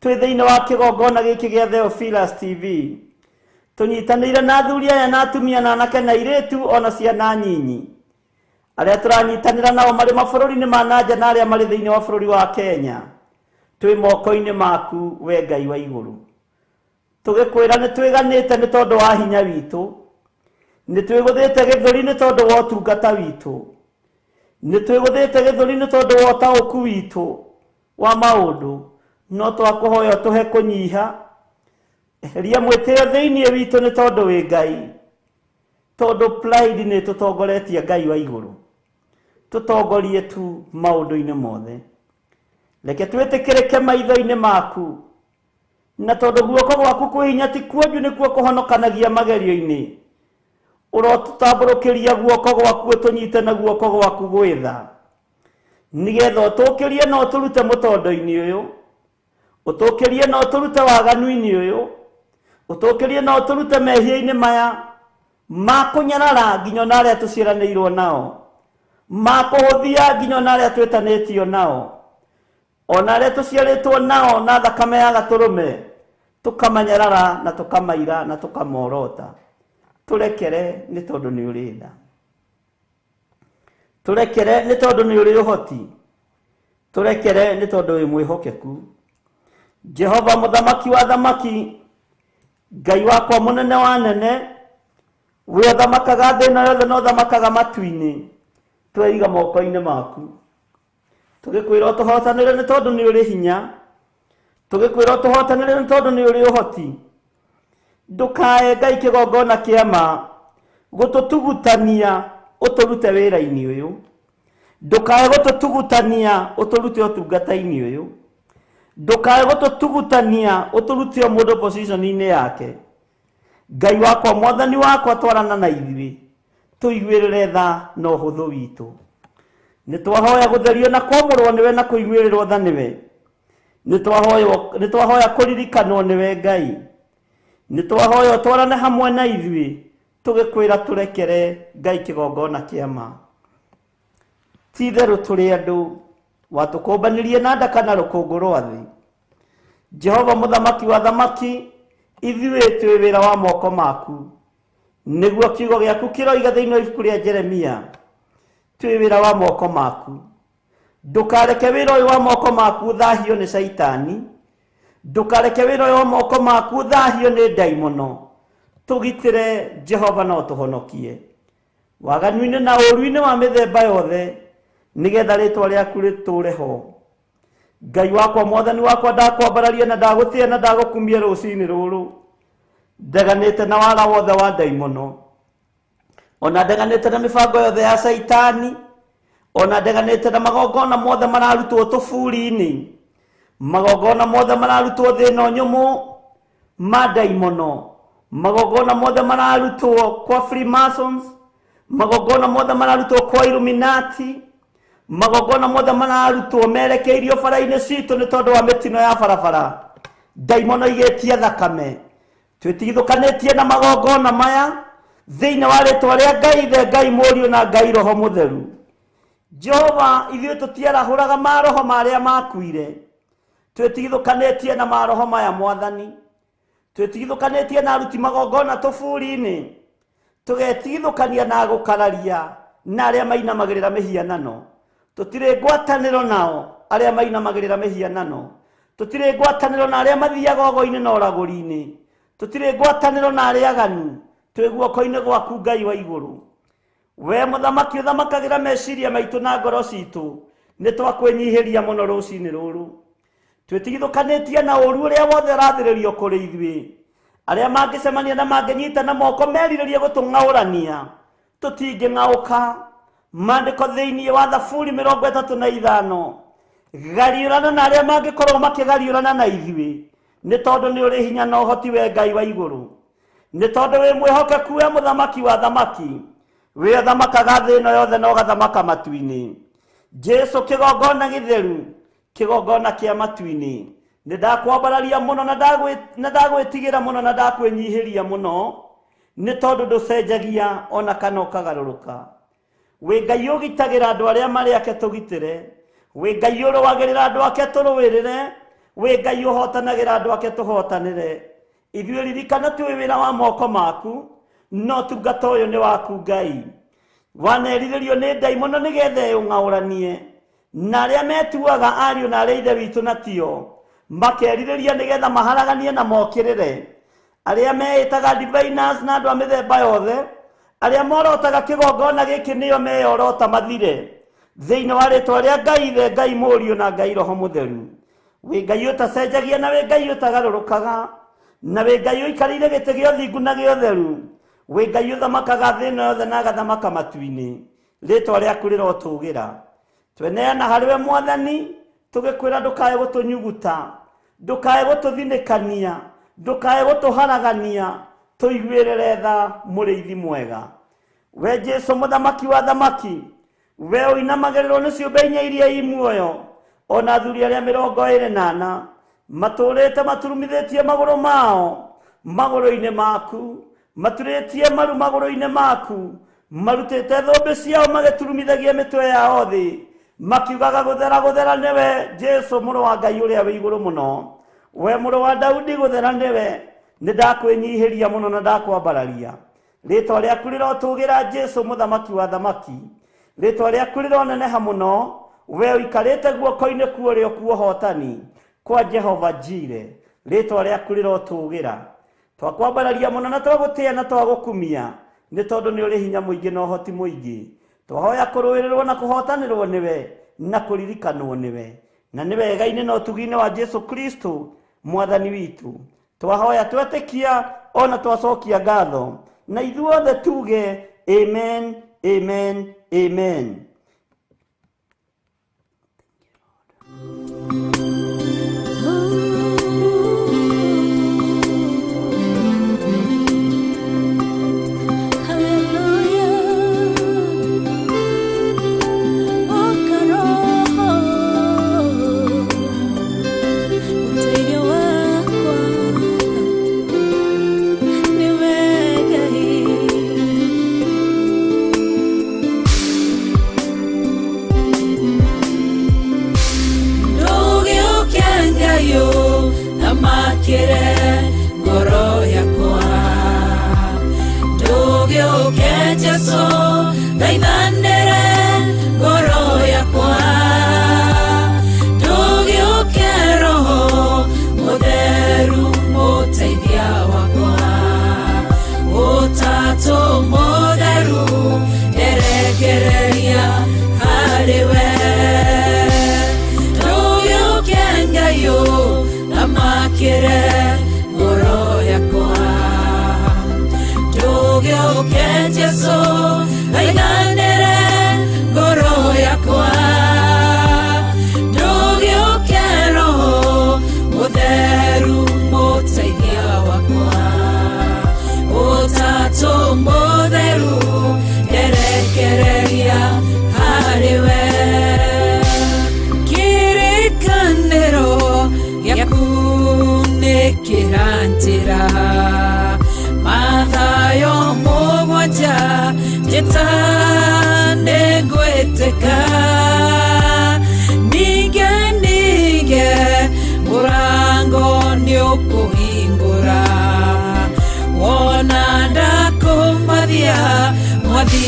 [SPEAKER 3] twĩ thĩinĩ wa kĩgongona gĩkĩ gĩa Theophilus TV, tũnyitanĩire na athuri aya na atumia na anake na airĩtu ona ciana nyinyi, arĩa tũranyitanĩra nao marĩ mabũrũri-inĩ ma nanja na arĩa marĩ thĩinĩ wa bũrũri wa Kenya. Twĩ moko-inĩ maku, we Ngai wa igũrũ, tũgĩkwĩra nĩ twĩganĩte nĩ tondũ wa hinya witũ, nĩ twĩgũthĩte gĩthũri nĩ tondũ wa ũtungata witũ, nĩ twĩgũthĩte gĩthũri nĩ tondũ wa ũtaũku witũ wa maũndũ, no twakũhoya tũhe kũnyiha. Eheria mwĩtĩo thĩinĩ witũ nĩ tondũ wĩ Ngai, tondũ pride nĩ tũtongoretie Ngai wa igũrũ, tũtongorie tu maũndũ-inĩ mothe. Reke twĩtĩkĩrĩke maitho-inĩ maku, na tondũ guoko gwaku kwĩ hinya ti kuonju nĩkuo kũhonokanagia magerio-inĩ, ũrotũtambũrũkĩria guoko gwaku ũtũnyite na guoko gwaku gwĩtha, nĩgetha ũtũkĩrie na ũtũrute mũtondo-inĩ ũyũ, ũtũkĩrie na ũtũrute waganu-inĩ ũyũ, ũtũkĩrie na ũtũrute mehia-inĩ maya ma kũnyarara nginya na arĩa tũciaranĩirwo nao, ma kũhũthia nginya na arĩa twĩtanĩtio nao, ona arĩa tũciarĩtwo nao na thakame ya gatũrũme, tukamanyarara na tukamaira na tukamorota. Turekere nĩ tondũ nĩ ũrĩ tha. Turekere nĩ tondũ nĩ ũrĩ ũhoti. Turekere nĩ tondũ wĩ mwĩhokeku. Jehova mũthamaki wa thamaki, Ngai wakwa mũnene wa nene, we ũthamakaga thĩ ĩno yothe na ũthamakaga matu-inĩ, tweiga moko-inĩ maku. Tũgĩkwĩra ũtũhotanĩre nĩ tondũ nĩ ũrĩ hinya. Tũgĩkwĩra ũtũhotanĩre nĩ tondũ nĩ ũrĩ ũhoti. Ndũkae Ngai kĩgongona kĩa ma gũtũtugutania ũtũrute wĩra-inĩ ũyũ. Ndũkae gũtũtugutania ũtũrute ũtungata-inĩ ũyũ. Ndũkae gũtũtugutania ũtũrute o mũndũ position-inĩ yake. Ngai wakwa mwathani wakwa, twarana na ithuĩ, tũiguĩrĩre tha na ũhũthũ witũ. Nĩ twahoya gũtherio na kwamũrwo nĩwe na kũiguĩrĩrwo tha nĩwe. Nĩ twahoya kũririkanwo nĩwe Ngai. Nĩ twahoya twarane hamwe na ithuĩ, tũgĩkwĩra tũrekere Ngai kĩgongona kĩa ma. Ti itherũ tũrĩ andũ, watũkũmbanĩrie na nda kana rũkũngũ rwa thĩ. Jehova mũthamaki wa thamaki, ithuĩ twĩ wĩra wa moko maku. Nĩguo kiugo gĩaku kĩroiga thĩinĩ wa ibuku rĩa Jeremia, twĩ wĩra wa moko maku. Ndũkareke wĩra ũyũ wa moko maku thahio nĩ Saitani. Ndũkareke wĩra ũyũ wa moko maku thahio nĩ ndaimono. Tũgitĩre Jehova na ũtũhonokie waganu-inĩ na ũũru-inĩ wa mĩthemba yothe, nĩgetha rĩtwa rĩaku rĩtũũre ho. Ngai wakwa mwathani wakwa, ndakwambararia na ndagũtĩĩa na ndagũkumia rũciinĩ rũrũ. Ndeganĩte na wara wothe wa ndaimono, ona ndeganĩte na mĩbango yothe ya Saitani, ona ndeganĩte na magongona mothe mararutwo tũburi-inĩ, magongona mothe mararutwo thĩ ĩno nyũmũ ma ndaimono, magongona mothe mararutwo kwa Freemasons, magongona mothe mararutwo kwa Illuminati, magongona mothe mararutwo merekeirio bara-inĩ citũ nĩ tondũ wa mĩtino ya barabara. Ndaimono igĩtie thakame, twĩtigithũkanĩtie na magongona maya thĩinĩ wa rĩtwa rĩa Ngai Ithe, Ngai Mũriũ na Ngai Roho Mũtheru. Jehova, ithuĩ tũtiarahũraga maroho marĩa makuire. Twĩtigithũkanĩtie na maroho maya Mwathani. Twĩtigithũkanĩtie na aruti magongona tũburi-inĩ. Tũgetigithũkania na gũkararia na arĩa mainamagĩrĩra mĩhianano. Tũtirĩ ngwatanĩro nao arĩa mainamagĩrĩra mĩhianano. Tũtirĩ ngwatanĩro na arĩa mathiaga ogo-inĩ na ũragũri-inĩ. Tũtirĩ ngwatanĩro na arĩa aganu. Twĩ guoko-inĩ gwaku Ngai wa igũrũ. We mũthamaki ũthamakagĩra meciria maitũ na ngoro citũ, nĩ twakwĩnyihĩria mũno rũciinĩ rũrũ. Twĩtigithũkanĩtie na ũũru ũrĩa wothe ũrathĩrĩrio kũrĩ ithuĩ. Arĩa mangĩcemania na mangĩnyitana moko merirĩrie gũtũng'aũrania, tũtingĩng'aũka. Maandĩko thĩinĩ wa Thaburi 35, gariũrana na arĩa mangĩkorwo makĩgariũrana na ithuĩ, nĩ tondũ nĩ ũrĩ hinya na ũhoti we Ngai wa igũrũ. Nĩ tondũ wĩ mwĩhokeku we mũthamaki wa thamaki, we ũthamakaga thĩ ĩno yothe na ũgathamaka matu-inĩ. Jesu kĩgongona gĩtheru, kĩgongona kĩa matu-inĩ, nĩ ndakwambararia mũno na ndagwĩtigĩra mũno na ndakwĩnyihĩria mũno, nĩ tondũ ndũcenjagia ona kana ũkagarũrũka. Wĩ Ngai ũgitagĩra andũ arĩa marĩ ake tũgitĩre. Wĩ Ngai ũrũagĩrĩra andũ ake tũrũĩrĩre. Wĩ Ngai ũhotanagĩra andũ ake tũhotanĩre. Ithuĩ ririkana twĩ wĩra wa moko maku, no tungata ũyũ nĩ waku Ngai. Wanerirĩrio nĩ ndaimono nĩgetha ũng'aũranie, na arĩa metuaga ariũ na arĩa ithe witũ na tio, makerirĩria nĩgetha maharaganie na mokĩrĩre. Arĩa meĩtaga diviners na andũ a mĩthemba yothe, arĩa morotaga kĩgongona gĩkĩ nĩo meyorota mathire thĩinĩ wa rĩtwa rĩa Ngai Ithe, Ngai Mũriũ na Ngai Roho Mũtheru. Wĩ Ngai ũtacenjagia na wĩ Ngai ũtagarũrũkaga, na wĩ Ngai ũikarĩire gĩtĩ gĩa ũthingu na gĩa ũtheru. Wĩ Ngai ũthamakaga thĩ ĩno yothe na agathamaka matu-inĩ. Rĩtwa rĩaku rĩrotũgĩra. Tweneana harĩwe Mwathani, tũgĩkwĩra ndũkae gũtũnyuguta, ndũkae gũtũthinĩkania, ndũkae gũtũharagania, tũiguĩrĩre tha mũrĩithi mwega. We Jesu mũthamaki wa thamaki, we ũinamagĩrĩrwo nĩ ciũmbe inya iria i muoyo, ona athuri arĩa 24 matũrĩte maturumithĩtie magũrũ mao magũrũ-inĩ maku, maturĩtie maru magũrũ-inĩ maku, marutĩte thũmbĩ ciao magĩturumithagia mĩtwe yao thĩ, makiugaga gũthera gũthera nĩwe Jesu mũrũ wa Ngai ũrĩa wĩ igũrũ mũno. we mũrũ wa Daudi gũthera nĩwe nĩndakwĩnyiihĩria mũno na ndakwambararia. Rĩĩtwa rĩaku rĩrotũgĩra Jesu mũthamaki wa thamaki. Rĩĩtwa rĩaku rĩroneneha mũno, we ũikarĩte guoko-inĩ kuo kuohotani kwa Jehova Jire. Rĩĩtwa rĩaku rĩrotũgĩra. Twakwambararia mũno na twagũtĩĩa na twagũkumia, nĩ tondũ nĩ ũrĩ hinya mũingĩ na ũhoti mũingĩ. Twahoya kũrũĩrĩrwo na kũhotanĩrwo nĩwe na kũririkanwo nĩwe, na nĩ wega-inĩ na ũtugi-inĩ wa Jesu Kristo mwathani witũ. Twahoya twetĩkia ona twacokia ngatho, na ithuothe tuge amen, amen, amen.
[SPEAKER 4] Ngoro yakwa ndũgĩũke Jesũ thaithanĩre ngoro yakwa ndũgĩũke Roho Mũtheru mũteithia wakwa Ũtatũ Mũtheru erekereria harĩwe ndũgĩũke Ngai thamakĩre ngoro yakwa ndũgĩũke Jesũ thaithanĩre ngoro yakwa ndũgĩũke Roho Mũtheru mũteithia wakwa Ũtatũ Mũtheru erekereria harĩwe kĩrĩkanĩro gĩaku nĩkĩranjĩra mathayo mũgwanja nĩngwĩtĩka ningĩ mũrango nĩũkũhingũra wona ndakũmathia mwathi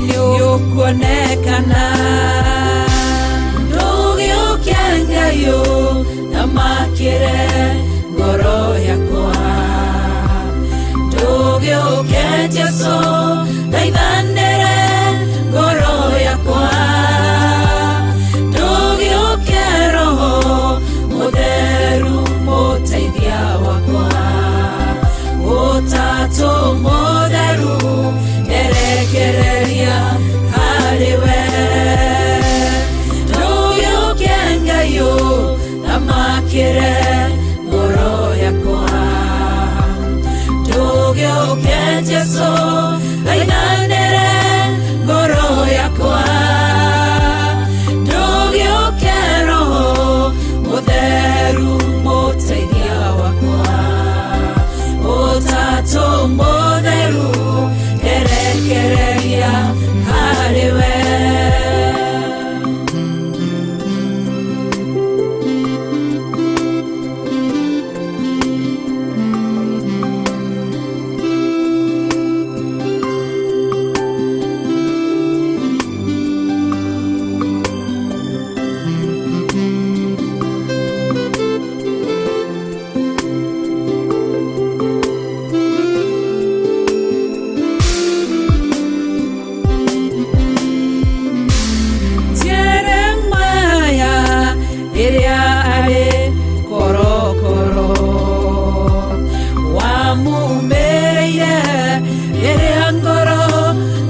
[SPEAKER 4] nĩũkuonekana ndũgĩũke Ngai thamakĩre ngoro yakwa ndũgĩũke Jesũ thaithanĩre ngoro yakwa ndũgĩũke Roho Mũtheru mũteithia wakwa Ũtatũ Mũtheru erekereria harĩwe ndũgĩũke Ngai thamakĩre ngoro yakwa ndũgĩũke Jesũ thaithanĩre ngoro yakwa ndũgĩũke Roho Mũtheru mũteithia wakwa Ũtatũ Mũtheru erekereria harĩwe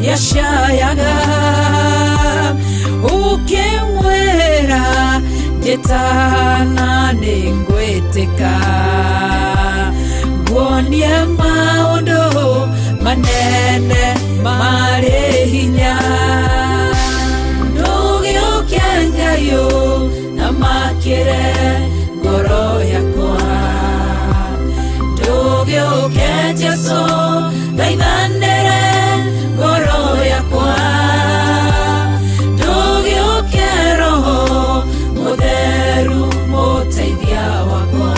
[SPEAKER 4] yashayaga ukimwera njĩtana nĩngwĩtĩka nguonie maũndũ manene marĩ hinya ndũgĩũke Ngai thamakĩre ngoro yakwa ndũgĩũke Jesũ thaithanĩre ngoro yakwa ndũgĩũke Roho Mũtheru mũteithia wakwa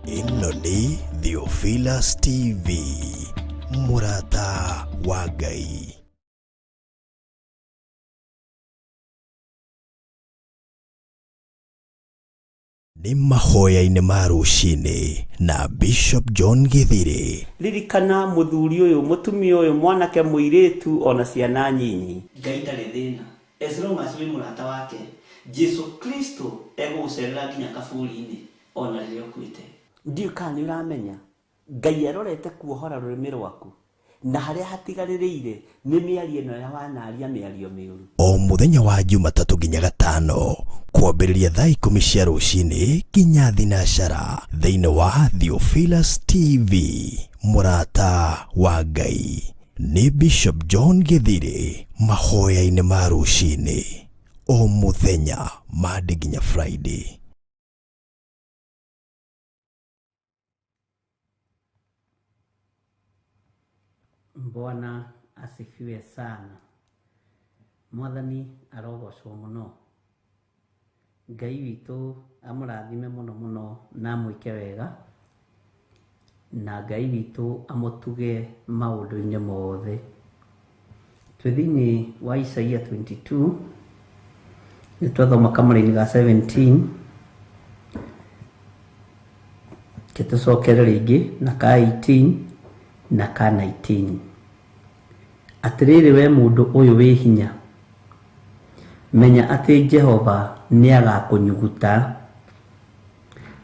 [SPEAKER 1] ĩno nĩ Theophilus TV, mũrata wa Ngai. Nĩ mahoya-inĩ ma rũcinĩ na Bishop John Githiri.
[SPEAKER 3] Ririkana muthuri uyu, mutumia uyu, mwanake muiritu ona ciana nyinyi. Ngai ndarĩ thĩna. As long as wĩ mũrata wake, Jesu Kristo egũgũcerera nginya kaburi-inĩ ona rĩrĩa ũkuĩte. Ndiũ kana nĩ ũramenya Ngai arorete kuohora rũrĩmĩ rwaku na harĩa hatigarĩrĩire nĩ mĩario ĩno ya wanaria mĩario mĩũru.
[SPEAKER 1] O mũthenya wa Jumatatũ nginya Gatano kwambĩrĩria thaa 10 cia rũcinĩ nginya thinacara thĩinĩ wa Theophilus TV, mũrata wa Ngai. Nĩ Bishop John Githiri, mahoya-inĩ ma rũcinĩ o mũthenya Monday nginya Friday.
[SPEAKER 3] Bwana asifiwe sana. Mwathani arogocwo muno. Ngai witũ amũrathime mũno mũno na amwĩke wega, na Ngai witũ amũtuge maũndũ-inĩ mothe. Twĩ thĩinĩ wa Isaia 22 nĩ twathoma kamũra-inĩ ga 17, tũcokere rĩngĩ na ka 18 na ka 19. Atĩrĩrĩ we mũndũ ũyũ wĩ hinya, menya atĩ Jehova nĩ agakũnyuguta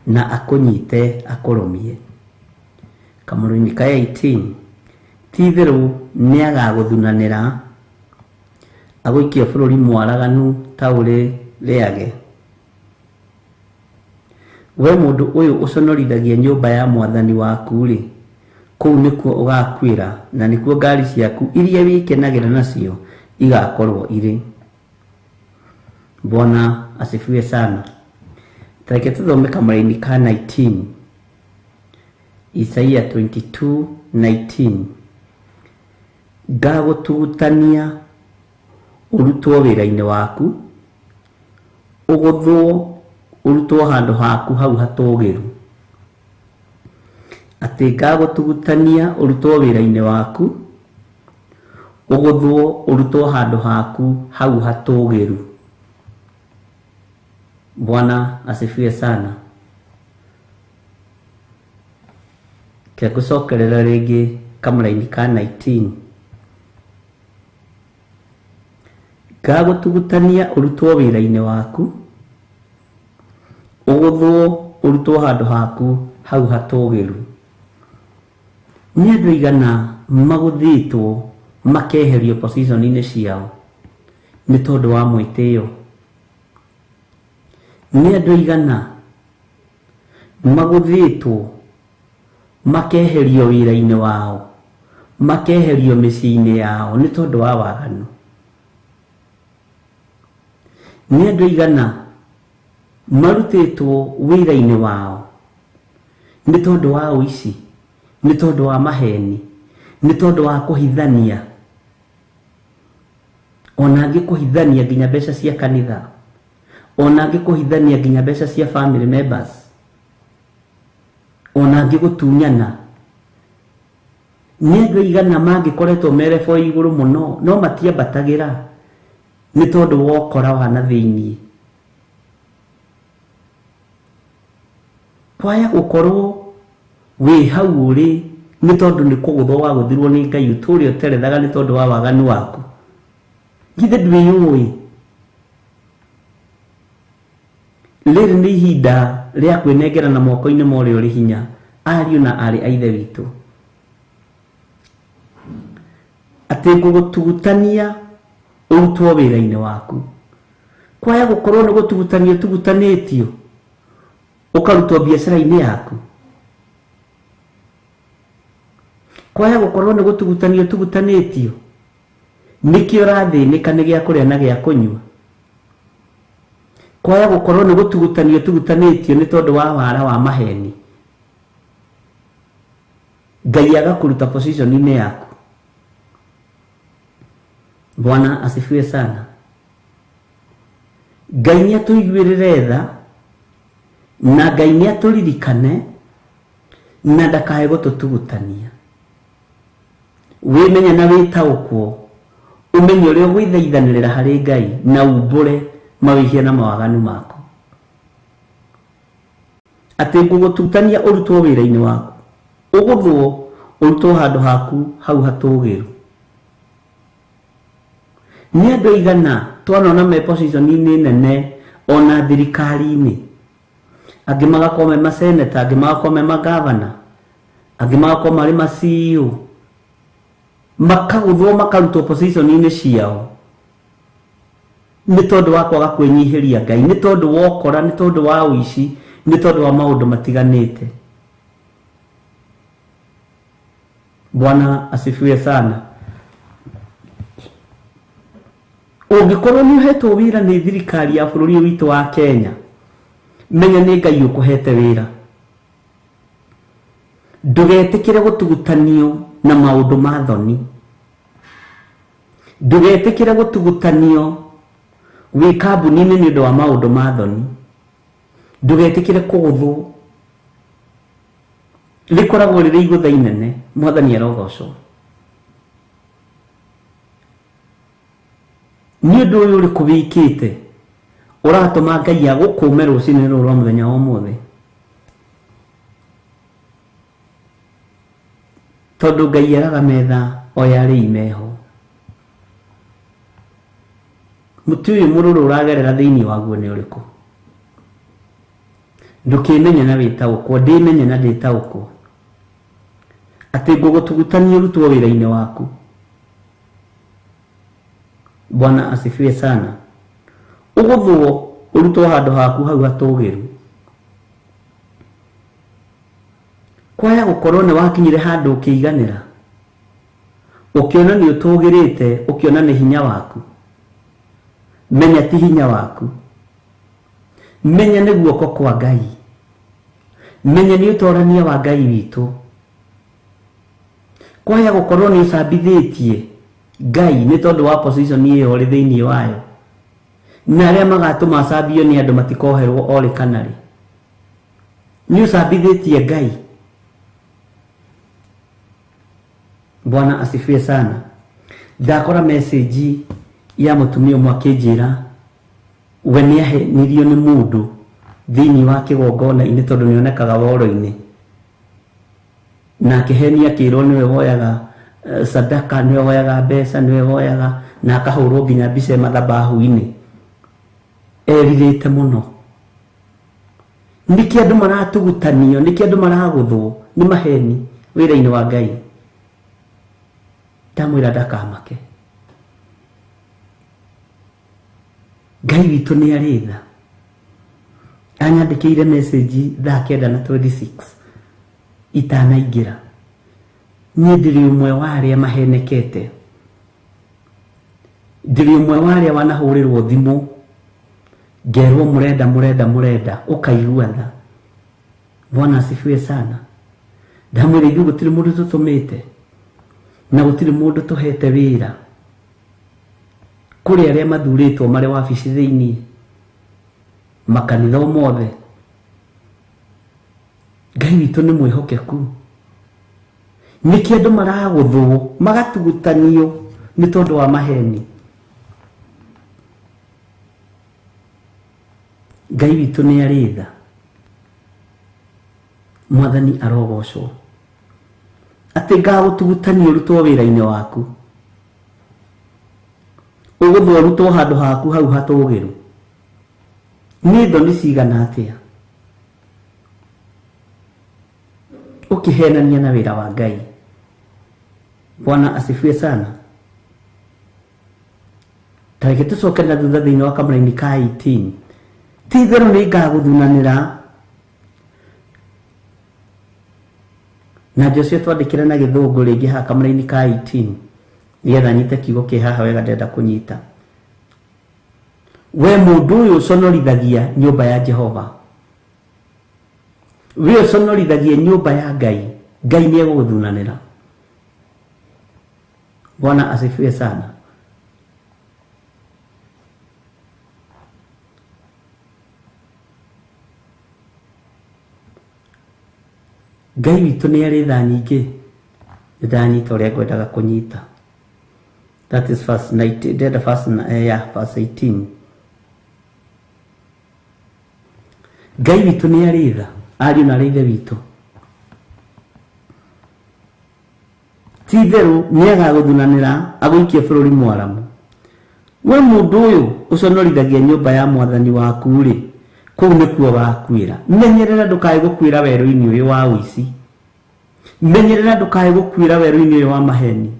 [SPEAKER 3] na akũnyite akũrũmie. Kamũra-inĩ ka 18, ti-itherũ nĩ agagũthunanĩra agũikie bũrũri mwaraganu ta ũrĩ rĩage. We mũndũ ũyũ ũconorithagia nyũmba ya Mwathani waku-rĩ, kũu nĩkuo ũgakuĩra na nĩkuo ngari ciaku iria wĩkenagĩra nacio igakorwo irĩ. Bwana asifiwe sana. Tareke tuthome kamũra-inĩ ka 19, Isaia 22:19. Ngagũtugutania ũrutwo wĩra-inĩ waku, ũgũthwo ũrutwo handũ haku hau hatũgĩru. Atĩ ngagũtugutania ũrutwo wĩra-inĩ waku, ũgũthwo ũrutwo handũ haku hau hatũgĩru. Bwana asifiwe sana. Ngũcokerera rĩngĩ kamũra-inĩ ka 19. Ngagũtugutania ũrutwo wĩra-inĩ waku, ũgũthwo ũrutwo handũ haku hau hatũgĩru. Nĩ andũ aigana magũthĩtwo makeherio position-inĩ ciao nĩ tondũ wa mwĩtĩo? Nĩ andũ aigana magũthĩtwo makeherio wĩra-inĩ wao, makeherio mĩciĩ-inĩ yao nĩ tondũ wa waganu? Nĩ andũ aigana marutĩtwo wĩra-inĩ wao nĩ tondũ wa ũici, nĩ tondũ wa maheni, nĩ tondũ wa kũhithania, ona angĩ kũhithania nginya mbeca cia kanitha, ona angĩ kũhithania nginya mbeca cia family members, ona angĩ gũtunyana? Nĩ andũ aigana mangĩkoretwo merebo igũrũ mũno no matiambatagĩra nĩ tondũ wa ũkora wa na thĩinĩ? Kwaya gũkorwo wĩ hau ũrĩ nĩ tondũ nĩ kũgũthwo wagũthirwo nĩ Ngai ũtũũre ũterethaga nĩ tondũ wa waganu waku? Githĩ ndwĩyũĩ? Rĩrĩ nĩ ihinda rĩa kwĩnengerana moko-inĩ ma ũrĩa ũrĩ hinya, ariũ na arĩ a Ithe witũ. Atĩ ngũgũtugutania ũrutwo wĩra-inĩ waku. Kwaya gũkorwo nĩ gũtugutanio tugutanĩtio ũkarutwo biacara-inĩ yaku? Kwaya gũkorwo nĩ gũtugutanio tugutanĩtio nĩkĩo ũrathĩnĩka nĩ gĩa kũrĩa na gĩa kũnyua? Kwaya gũkorwo nĩ gũtugutanio tugutanĩtio nĩ tondũ wa wara wa maheni, Ngai agakũruta position-inĩ yaku? Bwana asifiwe sana. Ngai nĩ atũiguĩrĩre tha na Ngai nĩ atũririkane na ndakae gututugutania. Wimenya na witaukwo umenye uria gwithaithanirira hari Ngai na umbure mawihia na mawaganu mako. Ati ngugututania urutwo wira-ini waku, uguthwo urutwo handu haku hau hatugiru. Ni andu aigana twanona me position-ini nene ona thirikari-ini, angi magakorwo me maseneta, angi magakorwo me magavana, angi magakorwo mari ma CEO, makaguthwo makarutwo position-ini ciao ni tondu wa kwaga kwinyihiria Ngai, ni tondu wa ukora, ni tondu wa uici, ni tondu wa maundu matiganite. Bwana asifiwe sana. Ungikorwo ni uhetwo wira ni thirikari ya bururi witu wa Kenya, menya ni Ngai ukuhete wira. Ndugetikire gutugutanio na maundu ma thoni. Ndugetikire gutugutanio wi kambuni-ini ni undu wa maundu ma thoni. Ndugetikire kuguthwo. Rikoragwo riri igutha inene. Mwathani arogocwo. Ni undu uyu uri kubikite uratuma Ngai agukume rucini ruru rwa muthenya wa umuthi. Tondu Ngai eraga metha o yari imeho. Muti uyu mururu uragerera thiini waguo ni uriku? Ndukimenya na witaukwo, ndimenya na nditaukwo. Ati ngugutugutania urutwo wira-ini waku. Bwana asifiwe sana. Uguthwo urutwo handu haku hau hatugiru. Kwaya gukorwo ni wakinyire handu ukiiganira, ukiona ni utugirite, ukiona ni hinya waku. Menya ti hinya waku, menya ni guoko kwa Ngai, menya ni utorania wa Ngai witu. Kwaya gukorwo ni usambithitie Ngai ni tondu wa position iyo uri thiini wayo, na aria magatuma acambio ni andu matikoherwo ori kanari. Ni usambithitie Ngai. Bwana asifiwe sana. Ndakora message ya mutumia umwe akinjira we ni ahenirio ni mundu thiini wa kigongona-ini tondu nionekaga woro-ini, na akihenia akirwo niwe woyaga sadaka, niwe woyaga mbeca, niwe woyaga, na akahurwo nginya mbica mathabahu-ini. Eririte muno. Niki andu maratugutanio, niki andu maraguthwo ni maheni wira-ini wa Ngai. Ndamwira ndakamake. Ngai witu ni aritha. Anyandikire message thaa 9:26 itanaingira. Ni ndiri umwe wa aria mahenekete. Ndiri umwe wa aria wanahurirwo thimu, ngerwo murenda ukaigua tha. Bwana asifiwe sana. Ndamwira ithuĩ gũtirĩ mũndũ tũtũmĩte na gũtirĩ mũndũ tũhete wĩra kũrĩ arĩa mathurĩtwo marĩ wabici thĩinĩ makanitha mothe. Ngai witũ nĩ mwĩhokeku. Nĩkĩ andũ maragũthwo magatugutanio nĩ tondũ wa maheni. Ngai witũ nĩ arĩ tha. Mwathani arogocwo. Atĩ ngagũtugutania ũrutwo wĩra-inĩ waku, ũgũthwo ũrutwo handũ haku hau hatũgĩru. Nĩ thoni cigana atĩa ũkĩhenania na wĩra wa Ngai. Bwana asifiwe sana. Tareke tũcoke na thutha thĩinĩ wa kamũra-inĩ ka 18. Ti itherũ nĩ ngagũthunanĩra na Joshua twandĩkĩra na gĩthũngũ rĩngĩ ha kamũra-inĩ ka 18 nĩgetha nyite kiugo kĩ haha wega ndenda kũnyita. We mũndũ ũyũ ũconorithagia nyũmba ya Jehova, we ũconorithagia nyũmba ya Ngai, Ngai nĩ egũgũthunanĩra. Bwana asifiwe sana. Ngai witũ nĩ arĩ tha nyingĩ ndanyita ũrĩa ngwendaga kũnyita. That is verse 18. Ngai witũ nĩ arĩ tha, ariũ na ithe witũ. Ti itherũ nĩ agagũthunanĩra agũikie bũrũri mwaramu. We mũndũ ũyũ ũconorithagia nyũmba ya mwathani waku rĩ, kũu nĩkuo wakuĩra. Menyerera ndũkae gũkuĩra werũ-inĩ ũyũ wa ũici. Menyerera ndũkae gũkuĩra werũ-inĩ ũyũ wa maheni.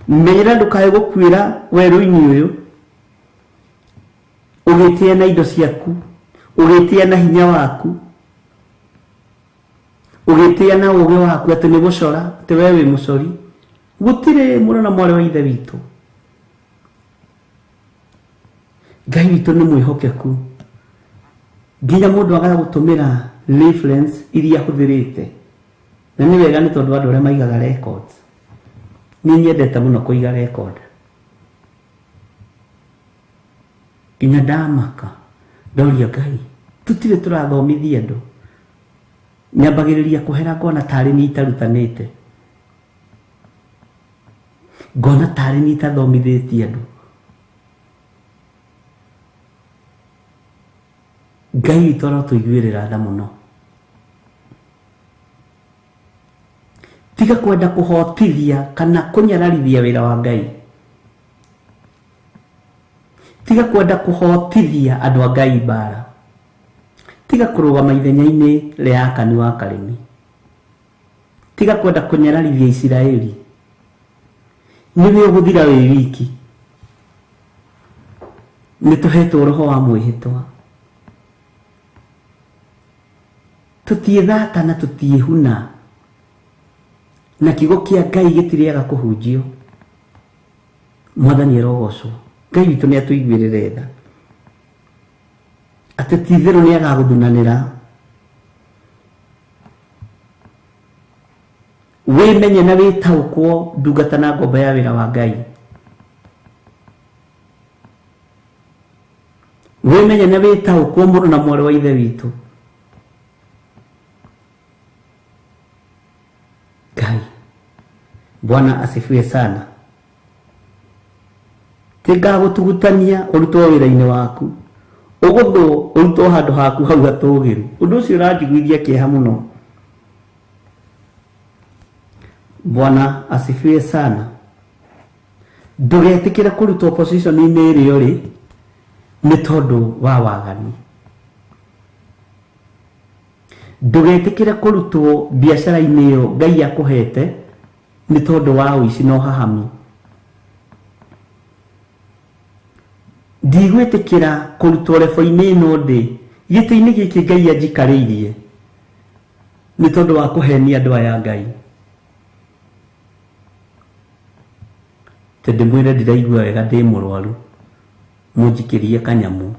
[SPEAKER 3] Menyerera ndũkae gũkuĩra werũ-inĩ ũyũ ũgĩtia na indo ciaku, ũgĩtia na hinya waku, ũgĩtia na ũũgĩ waku atĩ nĩ gũcora, atĩ we wĩ mũcori. Gũtirĩ mũrũ na mwarĩ wa ithe witũ. Ngai witũ nĩ mwĩhokeku. Nginya mũndũ agagũtũmĩra reference iria hũthĩrĩte. Na nĩ wega nĩ tondũ andũ arĩa maigaga records. Niĩ nyendete mũno kũiga record. Nginya ndamaka ndoria Ngai, tũtirĩ tũrathomithia andũ. Nyambagĩrĩria kũhera ngona tarĩ niĩ itarutanĩte. Ngona tarĩ niĩ itathomithĩtie andũ. Ngai witũ arotũiguĩrĩra tha mũno. Tiga kwenda kũhotithia kana kũnyararithia wĩra wa Ngai. Tiga kwenda kũhotithia andũ a Ngai mbara. Tiga kũrũgama ithenya-inĩ rĩa Akani wa Karĩmi. Tiga kwenda kũnyararithia Isiraeli. Nĩwe ũgũthira wĩ wiki. Nĩtũhetwo roho wa mwĩhĩtwa. Tũtiĩthata na tũtiĩhuna. Na kiugo kĩa Ngai gĩtirĩaga kũhunjio. Mwathani arogocwo. Ngai witũ nĩ atũiguĩrĩre tha. Atĩ ti itherũ nĩ agagũthunanĩra. Wĩmenye na wĩtaũkwo ndungata na ngombo ya wĩra wa Ngai. Wĩmenye na wĩtaũkwo mũrũ na mwarĩ wa ithe witũ. Ngai, Bwana asifiwe sana. Tiga gũtugutania ũrutwo wĩra-inĩ waku. Ũgũthwo ũrutwo handũ haku hau hatũgĩru. Ũndũ ũcio ũranjiguithia kĩeha mũno. Bwana asifiwe sana. Ndũgetĩkĩre kũrutwo position-inĩ ĩrĩa ũrĩ nĩ tondũ wa waganu. Ndũgetĩkĩre kũrutwo biacara-inĩ ĩyo Ngai akũhete nĩ tondũ wa ũici na ũhahami. Ndigwĩtĩkĩra kũrutwo rebo-inĩ ĩno ndĩ gĩtĩ-inĩ gĩkĩ Ngai anjikarĩirie nĩ tondũ wa kũhenia andũ aya Ngai. Tondũ mwĩre ndiraigua wega ndĩ mũrwaru, mũnjikĩrie kanyamũ.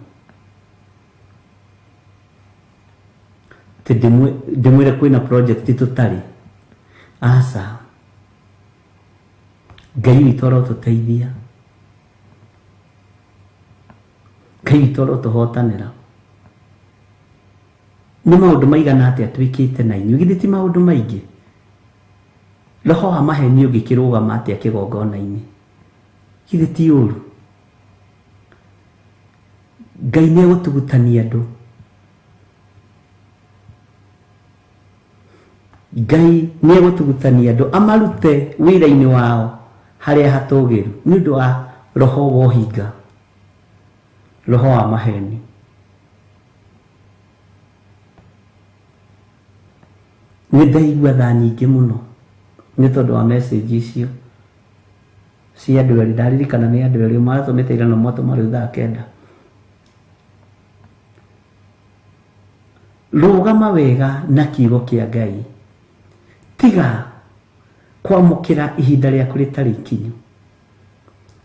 [SPEAKER 3] Ndĩmwĩre kwĩna project tũtarĩ. Aca. Ngai witũ arotũteithia. Ngai witũ arotũhotanĩra. Nĩ maũndũ maigana atĩa twĩkĩte na inyuĩ? Githĩ ti maũndũ maingĩ? Roho wa maheni ũngĩkĩrũgama atĩa kĩgongona-inĩ? Githĩ ti ũru? Ngai nĩ egũtugutania andũ. Ngai nĩ egũtugutania andũ amarute wĩra-inĩ wao harĩa hatũgĩru nĩ ũndũ wa roho wa ũhinga, roho wa maheni. Nĩ ndaigua tha nyingĩ mũno nĩ tondũ wa message icio cia andũ erĩ. Ndaririkana nĩ andũ erĩ maratũmĩte ira na mwatũma rĩu thaa 9. Rũgama wega na kiugo kĩa Ngai. Tiga kwamũkĩra ihinda rĩaku rĩtarĩ ikinyu.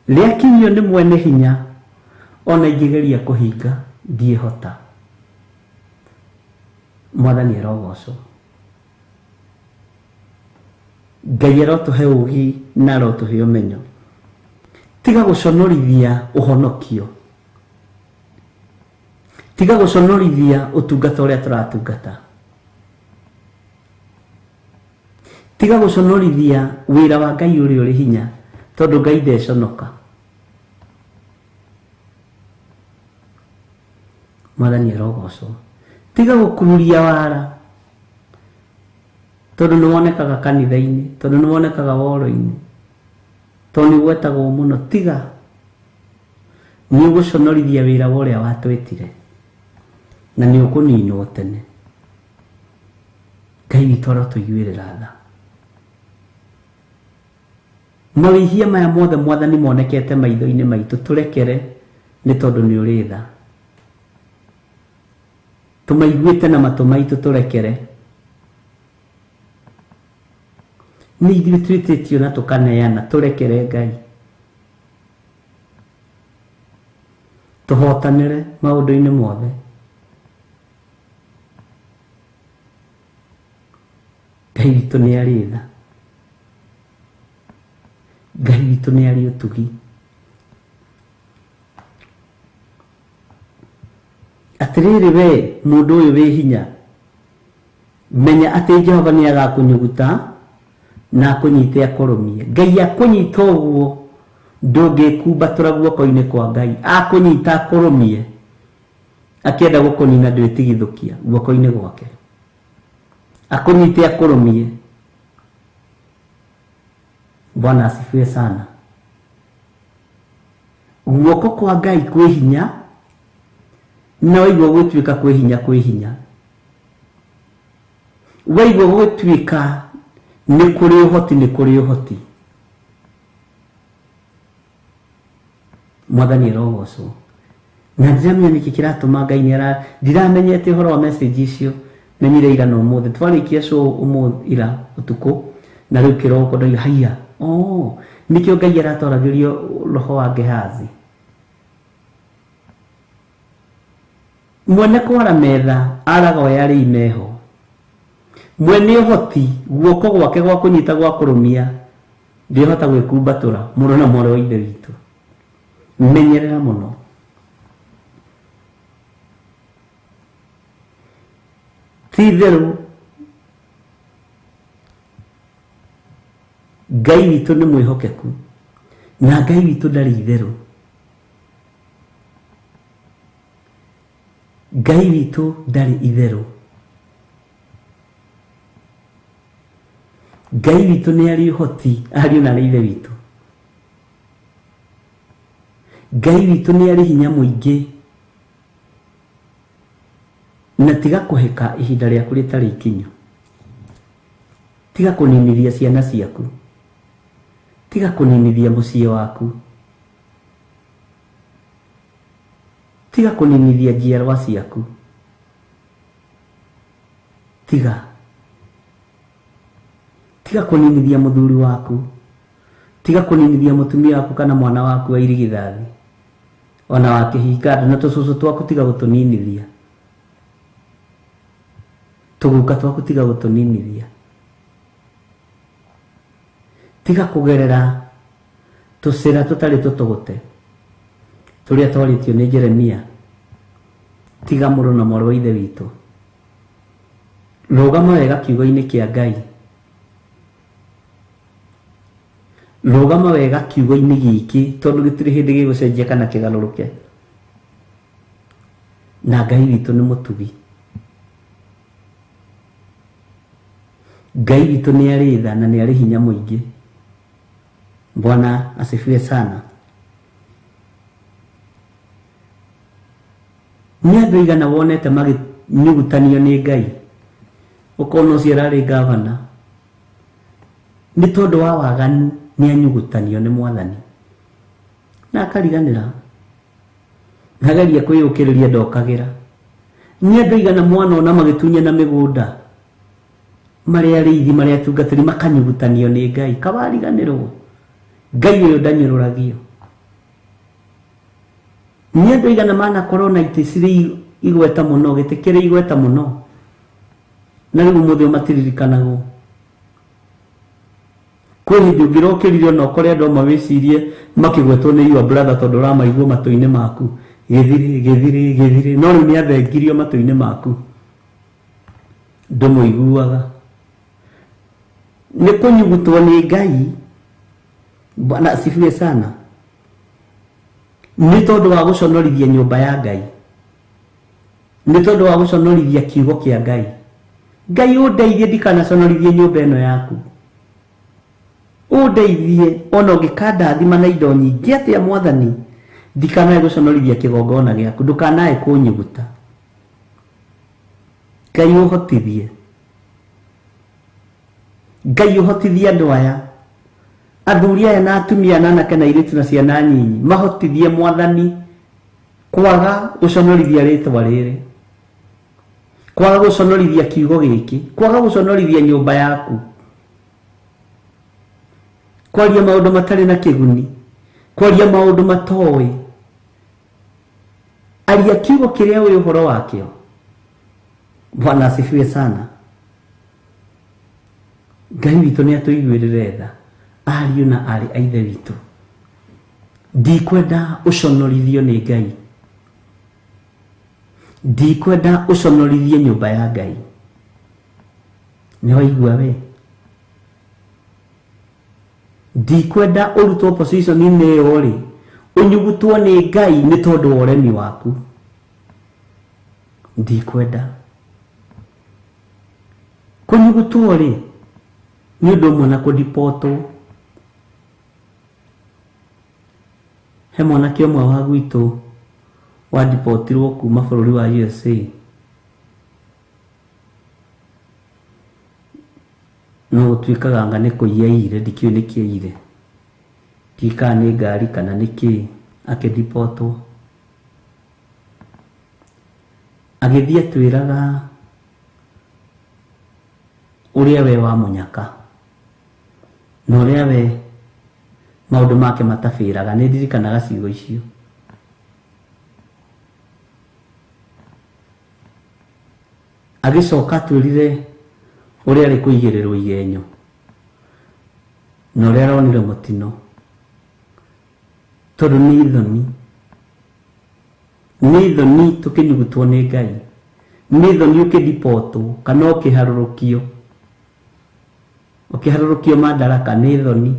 [SPEAKER 3] Rĩakinyio nĩ mwene hinya, ona ingĩgeria kũhinga ndiĩhota. Mwathani arogocwo. Ngai arotũhe ũũgĩ na arotũhe ũmenyo. Tiga gũconorithia ũhonokio. Tiga gũconorithia ũtungata ũrĩa tũratungata. tiga guconorithia wira wa Ngai uri hinya tondu Ngai ndeconoka. Mwathani arogocwo. Tiga gukururia wara tondu ni wonekaga kanitha-ini, tondu ni wonekaga woro-ini, tondu ni gwetagwo muno. Tiga ni uguconorithia wira wa uria watwitire na ni ukuninwo tene. Ngai witũ arotũiguĩrĩra tha. Mawĩhia maya mothe Mwathani monekete maitho-inĩ maitũ tũrekere nĩ tondũ nĩ ũrĩ tha. Tũmaiguĩte na matũ maitũ tũrekere. Nĩ ithuĩ twĩtĩtio na tũkaneana, tũrekere Ngai. Tũhotanĩre maũndũ-inĩ mothe. Ngai witũ nĩ arĩ tha. Ngai witũ nĩ arĩ ũtugi. Atĩrĩrĩ we mũndũ ũyũ wĩ hinya, menya atĩ Jehova nĩ agakũnyuguta na akũnyite akũrũmie. Ngai akũnyita ũguo ndũngĩkumbatũra guoko-inĩ kwa Ngai. Akũnyita akũrũmie akĩenda gũkũnina ndwĩtigithũkia guoko-inĩ gwake. Akũnyite akũrũmie. Bwana asifiwe sana. Guoko kwa Ngai kwĩ hinya na waigua gũtuĩka kwĩ hinya. Waigua gũtuĩka nĩ kũrĩ ũhoti. Mwathani arogocwo. Na ndiramenya nĩkĩ kĩratũma Ngai ndiramenyete ũhoro wa message icio. Menyire ira no mũthĩ twarĩkia show ira ũtukũ na rĩu kĩroko ndoiga haiya. Nĩkĩo Ngai aratwaragĩrio roho wa Gehazi. Mwene kwara metha araga we arĩ imeho. Mwene ũhoti guoko gwake gwa kũnyita gwa kũrũmia ndĩhota gwĩkumbatũra mũrũ na mwarĩ wa ithe witũ. Menyerera mũno. Ti itherũ Ngai witũ nĩ mwĩhokeku na Ngai witũ ndarĩ itherũ. Ngai witũ ndarĩ itherũ. Ngai witũ nĩ arĩ ũhoti ariũ na ithe witũ. Ngai witũ nĩ arĩ hinya mũingĩ na tiga kũheka ihinda rĩaku rĩtarĩ ikinyu. Tiga kũninithia ciana ciaku. Tiga kũninithia mũciĩ waku. Tiga kũninithia njiarwa ciaku. Tiga kũninithia mũthuri waku. Tiga kũninithia mũtumia waku kana mwana waku wa irigithathi. Ona wa kĩhinga na tũcũcũ twaku tiga gũtũninithia. Tũguka twaku tiga gũtũninithia. Tiga kũgerera tũcĩra tũtarĩ tũtũgũte tũrĩa twarĩtio nĩ Jeremia. Tiga mũrũ na mwarĩ wa ithe witũ. Rũgama wega kiugo-inĩ kĩa Ngai. Rũgama wega kiugo-inĩ gĩkĩ tondũ gĩtirĩ hĩndĩ gĩgũcenjia kana kĩgarũrũke. Na Ngai witũ nĩ mũtugi. Ngai witũ nĩ arĩ tha na nĩ arĩ hinya mũingĩ. Bwana asifiwe sana. Nĩ andũ aigana wonete magĩnyugutanio nĩ Ngai ũkona ũcio ararĩ gavana nĩ tondũ wa waganu nĩ anyugutanio nĩ Mwathani na akariganĩra ngageria kwĩyũkĩrĩria ndokagĩra. Nĩ andũ aigana mwana ona magĩtunyana mĩgũnda marĩa arĩithi marĩa atungatĩri makanyugutanio nĩ Ngai. Kabariganĩrwo. Ngai ũyũ ndanyũrũragio. Nĩ andũ aigana manakorwo na itĩ cirĩ igweta mũno, gĩtĩ kĩrĩ igweta mũno na rĩu mũthĩ matiririkanagwo. Kwĩ hĩndĩ ũngĩrokĩrire ona ũkore andũ mawĩcirie makĩgwetwo nĩ your brother tondũ ũramaigua matũ-inĩ maku gĩthiri no rĩu nĩ athengirio matũ-inĩ maku ndũmũiguaga. nĩ kũnyugutwo nĩ Ngai. Bwana asifiwe sana. Nĩ tondũ wa gũconorithia nyũmba ya Ngai, nĩ tondũ wa gũconorithia kiugo kĩa Ngai. Ngai ũndeithie ndikanaconorithie nyũmba ĩno yaku, ũndeithie ona ũngĩkandathima na indo nyingĩ atĩa Mwathani, ndikanae gũconorithia kĩgongona gĩaku, ndũkanae kũnyuguta. Ngai ũhotithie, Ngai ũhotithie andũ aya, athuri aya na atumia na anake na airĩtu na ciana nyinyi, mahotithie Mwathani kwaga gũconorithia rĩtwa rĩrĩ, kwaga gũconorithia kiugo gĩkĩ, kwaga gũconorithia nyũmba yaku, kwaria maũndũ matarĩ na kĩguni, kwaria maũndũ matoĩ. Aria kiugo kĩrĩa ũrĩ ũhoro wakĩo. Bwana asifiwe sana. Ngai witũ nĩ atũiguĩrĩre tha, ariũ na arĩ a ithe witũ. Ndikwenda ũconorithio nĩ Ngai, ndikwenda ũconorithie nyũmba ya Ngai. Nĩ waigua we? Ndikwenda ũrutwo position-inĩ ĩyo rĩ, ũnyugutwo nĩ Ngai nĩ tondũ wa ũremi waku. Ndikwenda kũnyugutwo rĩ nĩ ũndũ ũmwe na kũdipotwo. He mwanake ũmwe wa gwitũ wadipotirwo kuma bũrũri wa USA. No gũtuĩkaga anga nĩ kũiya ire, ndikĩũĩ nĩ kĩire, ndika nĩ ngari kana nĩ kĩ, akĩdipotwo. Agĩthiĩ atwĩraga ũrĩa we wa mũnyaka na ũrĩa we maũndũ make matabĩraga. Nĩ ndirikanaga ciugo icio. Agĩcoka atwĩrire ũrĩa arĩ kũigĩrĩrwo igenyo na ũrĩa aronire mũtino, tondũ nĩ thoni tũkĩnyugutwo nĩ Ngai, nĩ thoni ũkĩdipotwo kana ũkĩharũrũkio madaraka, nĩ thoni.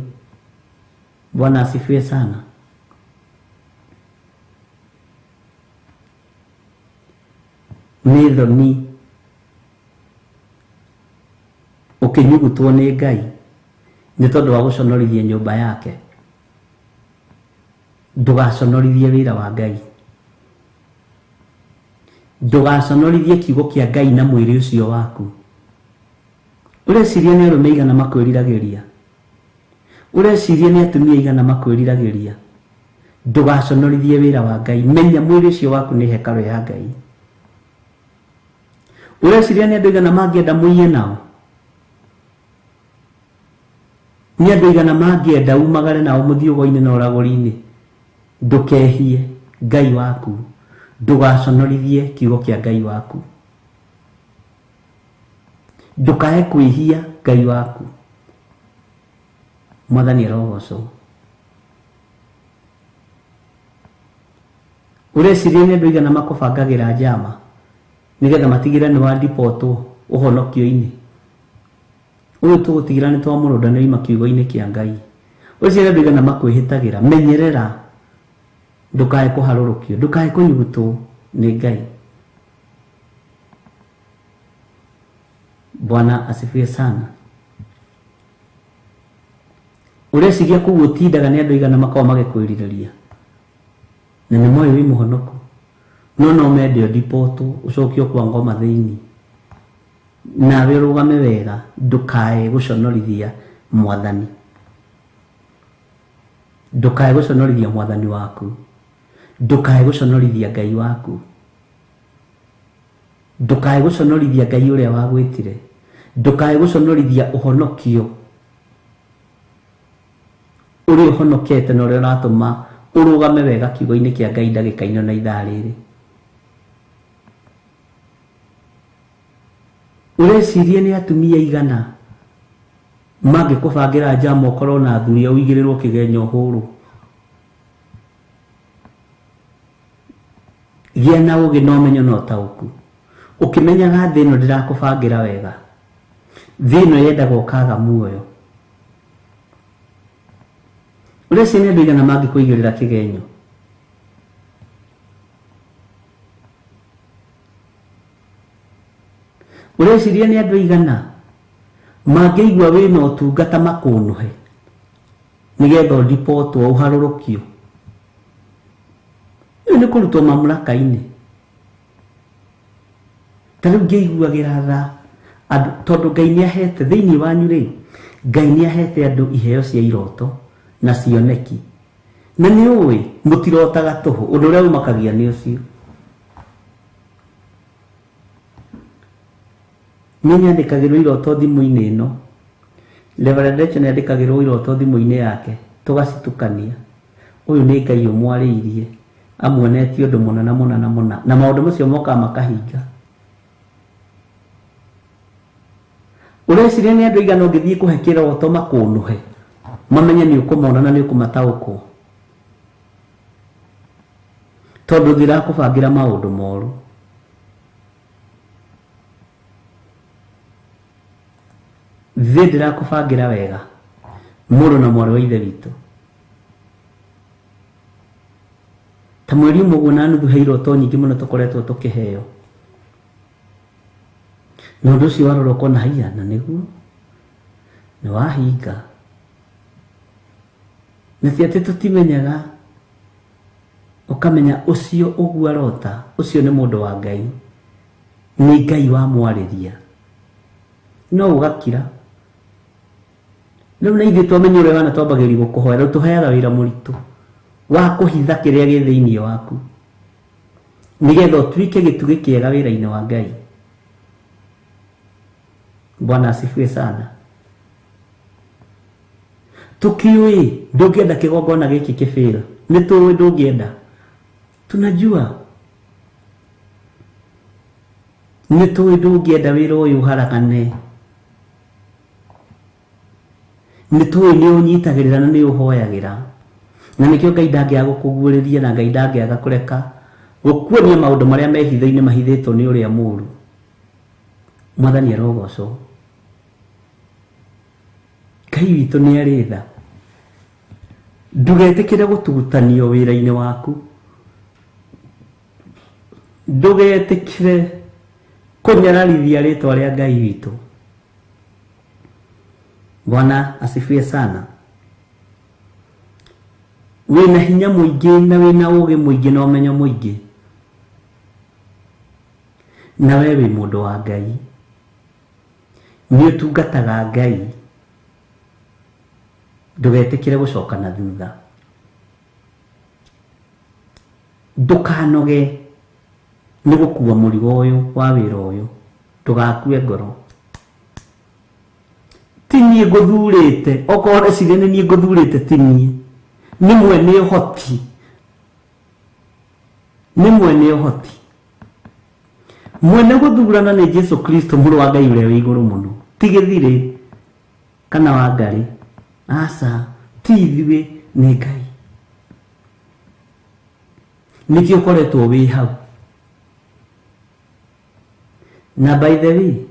[SPEAKER 3] Bwana asifiwe sana. Nĩ thoni ũkĩnyugutwo nĩ Ngai nĩ tondũ wa gũconorithia nyũmba yake. Ndũgaconorithie wĩra wa Ngai, ndũgaconorithie kiugo kĩa Ngai na mwĩrĩ ũcio waku. Ũreciria nĩ arũme aigana makwĩriragĩria, ũreciria nĩ atumia aigana makwĩriragĩria. Ndũgaconorithie wĩra wa Ngai. Menya mwĩrĩ ũcio waku nĩ hekarũ ya Ngai. Ũreciria nĩ andũ aigana mangĩenda mũiye nao, nĩ andũ aigana mangĩenda umagare nao mũthiũgo-inĩ na ũragũri-inĩ. Ndũkehie Ngai waku, ndũgaconorithie kiugo kĩa Ngai waku, ndũkae kwĩhia Ngai waku. Mwathani arogocwo. Ũreciria nĩ andũ aigana makũbangagĩra njama nĩgetha matigĩre nĩ wadipotwo ũhonokio-inĩ. Ũyũ tũgũtigĩra nĩ twamũrũnda nĩ oima kiugo-inĩ kĩa Ngai. Ũreciria nĩ andũ aigana makwĩhĩtagĩra. Menyerera, ndũkae kũharũrũkio, ndũkae kũnyugutwo nĩ Ngai. Bwana asifiwe sana. Ũreciria kũu ũtindaga nĩ andũ aigana makorwo magĩkwĩrirĩria na nĩ moĩ wĩ mũhonoku, no mende ũdipotwo ũcokio kwa ngoma thĩinĩ. Nawe ũrũgame wega, ndũkae gũconorithia Mwathani, ndũkae gũconorithia Mwathani waku, ndũkae gũconorithia Ngai waku, ndũkae gũconorithia Ngai ũrĩa wagwĩtire, ndũkae gũconorithia ũhonokio ũrĩa ũhonokete na ũrĩa ũratũma ũrũgame wega kiugo-inĩ kĩa Ngai ndagĩka-inĩ na ithaa rĩrĩ. Ũreciria nĩ atumia aigana mangĩkũbangĩra njama ũkorwo na athuri ũigĩrĩrwo kĩgenyo hũrũ? Gĩa na ũgĩ na ũmenyo na ũtaũku, ũkĩmenyaga thĩ ĩno ndĩrakũbangĩra wega, thino yenda gokaga muoyo ureci ni ndigana mangi kuigirira kigenyo ureciria ni andu igana mangiigua wina utungata makunuhe nigetha ndipotwo uharurukio ni kurutwo mamlaka-ini tariu ngiiguagira tha andu tondu Ngai ni ahete thiini wanyu ri Ngai ni ahete andu iheo cia iroto na cioneki na ni uwi mutirotaga tuhu undu uria umakagia ni ucio ninyandikagirwo iroto thimu-ini ino Reverend Rachel niandikagirwo iroto thimu-ini yake tugacitukania uyu ni Ngai umwariirie amuonetie undu munana na maundu macio moka makahinga ureciria ni andu igana ungithie kuhekira oto makunuhe mamenye ni ukumona na ni ukumataukwo tondu thira kubangira maundu moru thĩ ndĩrakũbangira wega mũrũ na mwarĩ wa ithe witũ ta mweri ũmwe na nuthu he iroto nyingĩ mũno tũkoretwo tũkĩheo na ũndũ ũcio warora ũkona haiya na nĩguo nĩ wahinga na ti atĩ tũtimenyaga ũkamenya ũcio ũguo arota ũcio nĩ mũndũ wa Ngai nĩ Ngai wamwarĩria no ũgakira rĩu na ithuĩ twamenya ũrĩa wana twambagĩrĩria gũkũhoera rĩu tũheaga wĩra mũritũ wa kũhitha kĩrĩa gĩ thĩinĩ waku nĩgetha ũtuĩke gĩtugĩ kĩega wĩra-inĩ wa Ngai. Bwana asifiwe sana. Tukiwe ndũngĩenda kĩgongona gĩkĩ kĩbĩra nĩ tũĩ ndũngĩenda tunajua nĩ tũĩ ndũngĩenda wĩra ũyũ ũharagane nĩ tũĩ nĩ ũnyitagĩrĩra na nĩ ũhoyagĩra na nĩkĩo Ngai ndangĩaga gũkũguũrĩria na Ngai ndangĩaga kũreka gũkuonia maũndũ marĩa mehitho-inĩ mahithĩtwo nĩ ũrĩa mũũru. Mwathani arogocwo. Ngai witũ nĩ arĩ tha. Ndũgetĩkĩre gũtugutanio wĩra-inĩ waku. Ndũgetĩkĩre kũnyararithia rĩtwa rĩa Ngai witũ. Bwana asifiwe sana. Wĩna hinya mũingĩ na wĩna ũũgĩ mũingĩ na ũmenyo mũingĩ. Na we wĩ mũndũ wa Ngai. Nĩ ũtungataga Ngai. Ndũgetĩkĩre gũcoka na thutha. Ndũkanoge nĩ gũkua mũrigo ũyũ wa wĩra ũyũ. Ndũgakue ngoro. Ti niĩ ngũthurĩte, okorwo reciria nĩ niĩ ngũthurĩte ti niĩ. Nĩ mwene ũhoti. Nĩ mwene ũhoti. Mwene gũthurana nĩ Jesu Kristo mũrũ wa Ngai ũrĩa wĩ igũrũ mũno. Ti gĩthirĩ kana wa Ngarĩ. Asa ti ithuĩ nĩ Ngai. Nĩkĩo ũkoretwo wĩ hau. Na by the way,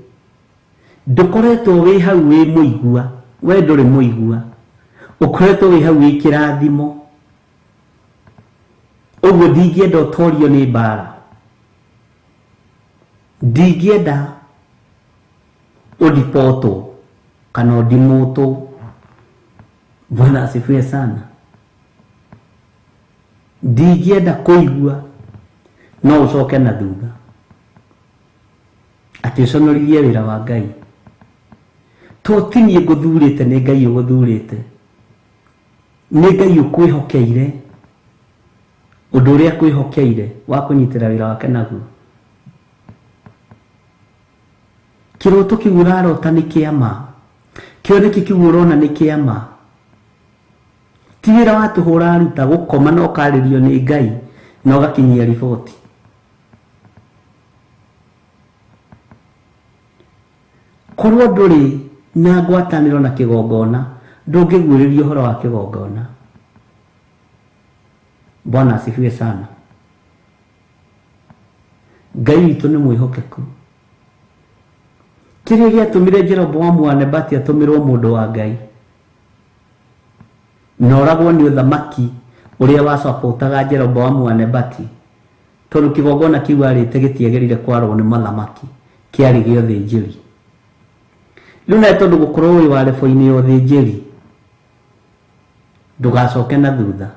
[SPEAKER 3] ndũkoretwo wĩ hau wĩ mũigua, we ndũrĩ mũigua. Ũkoretwo wĩ hau wĩ kĩrathimo. Ũguo ndingĩenda ũtorio nĩ mbara. Ndingĩenda ũdipotwo kana ũdimũtwo. Bwana asifiwe sana. Ndingĩenda kũigua no ũcoke na thutha. Atĩ ũconorithie wĩra wa Ngai. To ti niĩ ngũthurĩte nĩ Ngai ũgũthurĩte. Nĩ Ngai ũkwĩhokeire ũndũ ũrĩa kwĩhokeire wa kũnyitĩra wĩra wake naguo. Kĩroto kĩu ũrarota nĩ kĩama. Kĩoneki kĩu ũrona nĩ kĩama. Ti wĩra wa tũhũ ũraruta gũkoma na ũkarĩrio nĩ Ngai na ũgakinyia riboti. Korwo ndũrĩ na ngwatanĩro na kĩgongona ndũngĩguũrĩrio ũhoro wa kĩgongona. Bwana asifiwe sana. Ngai witũ nĩ mwĩhokeku. Kĩrĩa gĩatũmire Jeroboamu wa Nebati atũmĩrwo mũndũ wa Ngai na oragwo nĩ ũthamaki ũrĩa wacopotaga Jeroboamu wa Nebati, tondũ kĩgongona kĩu arĩte gĩtiagĩrĩire kwarwo nĩ mathamaki, kĩarĩ gĩa ũthĩnjĩri. Rĩu nawe tondũ gũkorwo wĩ wa rebo-inĩ ya ũthĩnjĩri, ndũgacoke na thutha.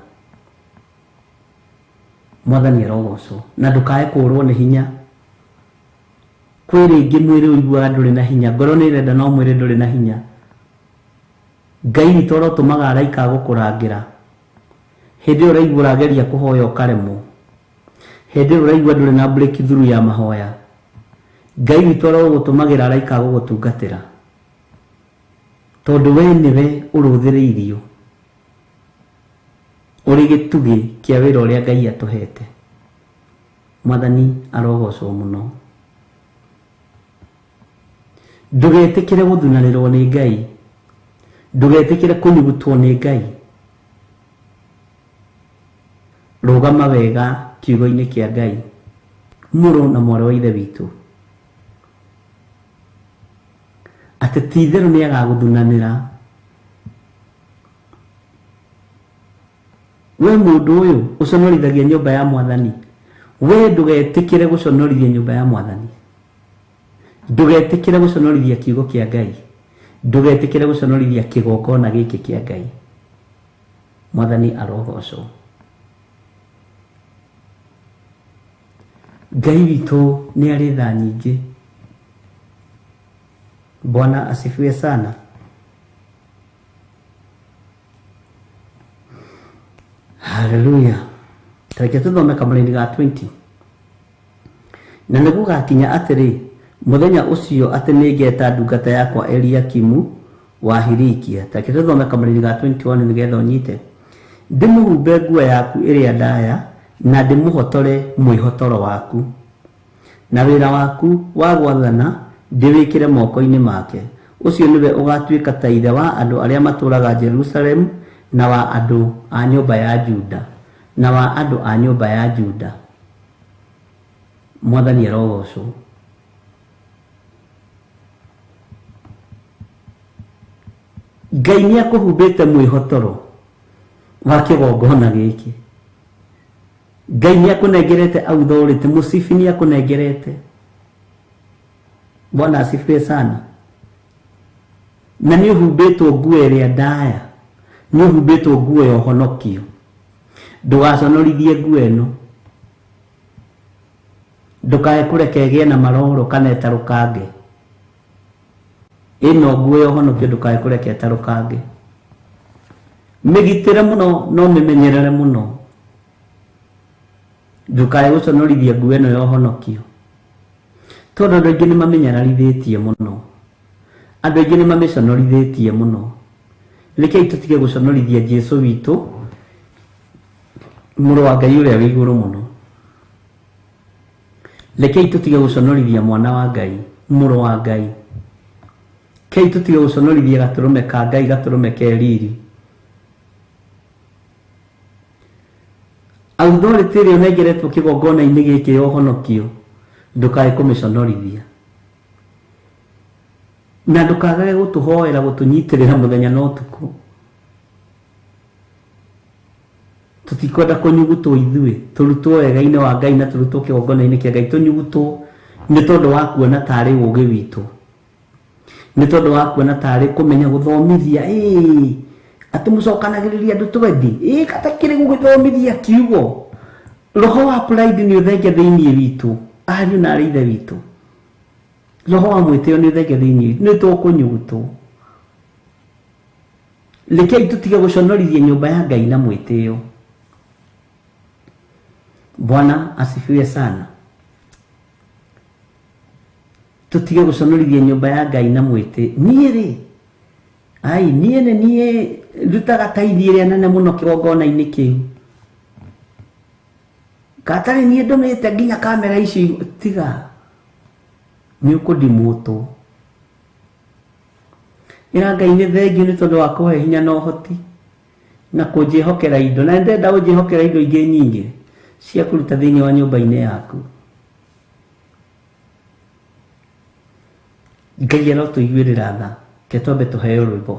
[SPEAKER 3] Mwathani arogocwo, na ndũkae kũrwo nĩ hinya. Kwĩ rĩngĩ mwĩrĩ ũiguaga ndũrĩ na hinya, ngoro nĩ ĩrenda no mwĩrĩ ndũrĩ na hinya. Ngai witũ arotũmaga araika gũkũrangĩra. Hĩndĩ ĩyo ũraigua ũrageria kũhoya ũkaremwo. Hĩndĩ ĩyo ũraigua ndũrĩ na breakthrough ya mahoya. Ngai witũ arogũtũmagĩra araika gũgũtungatĩra, tondũ we nĩwe ũrũthĩrĩirio, ũrĩ gĩtugĩ kĩa wĩra ũrĩa Ngai atũhete. Mwathani arogocwo mũno. Ndũgetĩkĩre gũthunanĩrwo nĩ Ngai, ndũgetĩkĩre kũnyugutwo nĩ Ngai. Rũgama wega kiugo-inĩ kĩa Ngai, mũrũ na mwarĩ wa ithe witũ, atĩ ti-itherũ nĩ agagũthunanĩra. We mũndũ ũyũ ũconorithagia nyũmba ya Mwathani, we ndũgetĩkĩre gũconorithia nyũmba ya Mwathani, ndũgetĩkĩre gũconorithia kiugo kĩa Ngai, ndũgetĩkĩre gũconorithia kĩgongona gĩkĩ kĩa Ngai. Mwathani arogocwo. Ngai witũ nĩ arĩ tha nyingĩ. Bwana asifiwe sana. Haleluya. Tareke tuthome Kamũra-inĩ ga 20. Na nĩguo gakinya atĩrĩ, mũthenya ũcio atĩ nĩngeta ndungata yakwa Eliakimu wa Hilikia. Tareke tuthome Kamũra-inĩ ga 21 nĩgetha ũnyite. Ndĩmũhumbe nguo yaku ĩrĩa ndaya na ndĩmũhotore mwĩhotoro waku, na wĩra waku wa gwathana ndĩwĩkĩre moko-inĩ make. Ũcio nĩwe ũgatuĩka ta ithe wa andũ arĩa matũũraga Jerusalemu na wa andũ a nyũmba ya Juda, na wa andũ a nyũmba ya Juda. Mwathani arogocwo. Ngai nĩ akũhumbĩte mwĩhotoro wa kĩgongona gĩkĩ. Ngai nĩ akũnengerete authority, mũcibi nĩ akũnengerete. Bwana asifiwe sana. Na nĩ ũhumbĩtwo nguo ĩrĩa ndaya, nĩ ũhumbĩtwo nguo ya ũhonokio. Ndũgaconorithie nguo ĩno, ndũkae kũreka ĩgĩe na maroro kana ĩtarũkange. Ĩno nguo ya ũhonokio ndũkae kũreka ĩtarũkange. Mĩgitĩre mũno, no mĩmenyerere mũno. Ndũkae gũconorithia nguo ĩno ya ũhonokio, tondũ andũ aingĩ nĩ mamenyerarithĩtie mũno, andũ aingĩ nĩ mamĩconorithĩtie mũno. Rekei tũtige gũconorithia Jesũ witũ, mũrũ wa Ngai ũrĩa wĩ igũrũ mũno. Rekei tũtige gũconorithia mwana wa Ngai, mũrũ wa Ngai. Rekei tũtige gũconorithia gatũrũme ka Ngai, gatũrũme ke riri. Authority ĩrĩa ũnengeretwo kĩgongona-inĩ gĩkĩ ya ũhonokio, ndũkae kũmĩconorithia. Na ndũkagage gũtũhoera, gũtũnyitĩrĩra mũthenya na ũtukũ. Tũtikwenda kũnyugutwo ithuĩ, tũrutwo wega-inĩ wa Ngai na tũrutwo kĩgongona-inĩ kĩa Ngai. Tũnyugutwo nĩ tondũ wa kuona tarĩ ũũgĩ witũ, nĩ tondũ wa kuona tarĩ kũmenya gũthomithia. Atĩ mũcokanagĩrĩria andũ 20, katakĩrĩ gũgĩthomithia kiugo. Roho wa pride nĩ ũthenge thĩinĩ witũ, ariũ na arĩ ithe witũ. Roho wa mwĩtĩo nĩ ũthenge thĩinĩ witũ, nĩ tũkũnyugutwo. Rekei tũtige gũconorithia nyũmba ya Ngai na mwĩtĩo. Bwana asifiwe sana. Tũtige gũconorithia nyũmba ya Ngai na mwĩtĩo. Niĩ ndutaga taithi ĩrĩa nene mũno kĩgongona-inĩ kĩu. Katarĩ niĩ ndũmĩte nginya kamera ici, tiga. Nĩ ũkũndimũtwo. Ĩra Ngai nĩ thengiũ nĩ tondũ wa kũhe hinya na ũhoti na kũnjĩhokera indo, na ndenda ũnjĩhokera indo ingĩ nyingĩ cia kũruta thĩinĩ wa nyũmba-inĩ yaku. Ngai arotuiguĩrĩra tha, ke twambe tũheo rwĩmbo.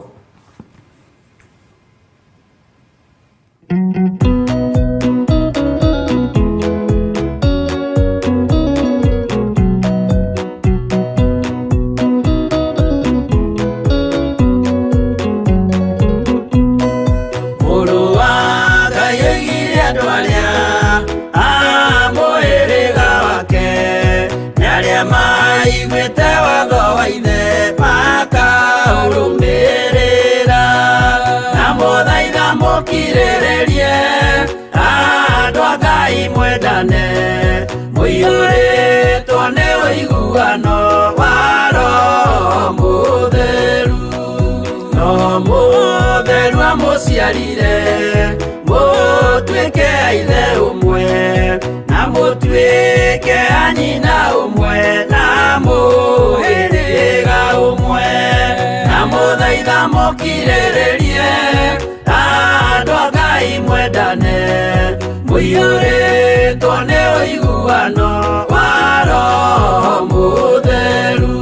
[SPEAKER 2] Mũiyũrĩtwo nĩ ũiguano wa Roho Mũtheru. Roho Mũtheru amũciarire mũtuĩke a ithe ũmwe, na mũtuĩke a nyina ũmwe, na mũhĩrĩga ũmwe. Na mũthaitha mũkirĩrĩrie andũ a Ngai mwendane. Mũiyũrĩtwo nĩ ũiguano wa Roho Mũtheru.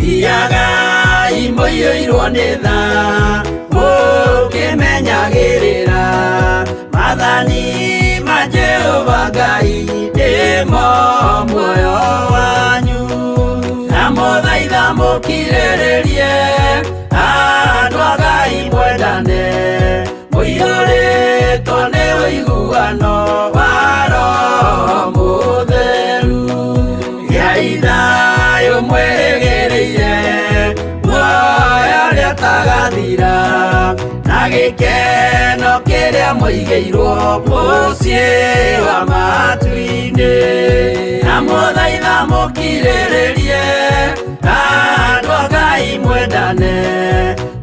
[SPEAKER 2] Thiagai mũiyũirwo nĩ tha, mũkĩmenyagĩrĩra maathani ma Jehova Ngai nĩmo muoyo wanyu. Na mũthaitha mũkirĩrĩrie andũ a Ngai mwendane. Mũiyũrĩtwo nĩ ũiguano wa Roho Mũtheru. Gĩai thayũ mwĩrĩgĩrĩire muoyo ũrĩa ũtagathira, na gĩkeno kĩrĩa mũigĩirwo mũciĩ wa matu-inĩ. Na mũthaitha mũkirĩrĩrie andũ a Ngai mwendane.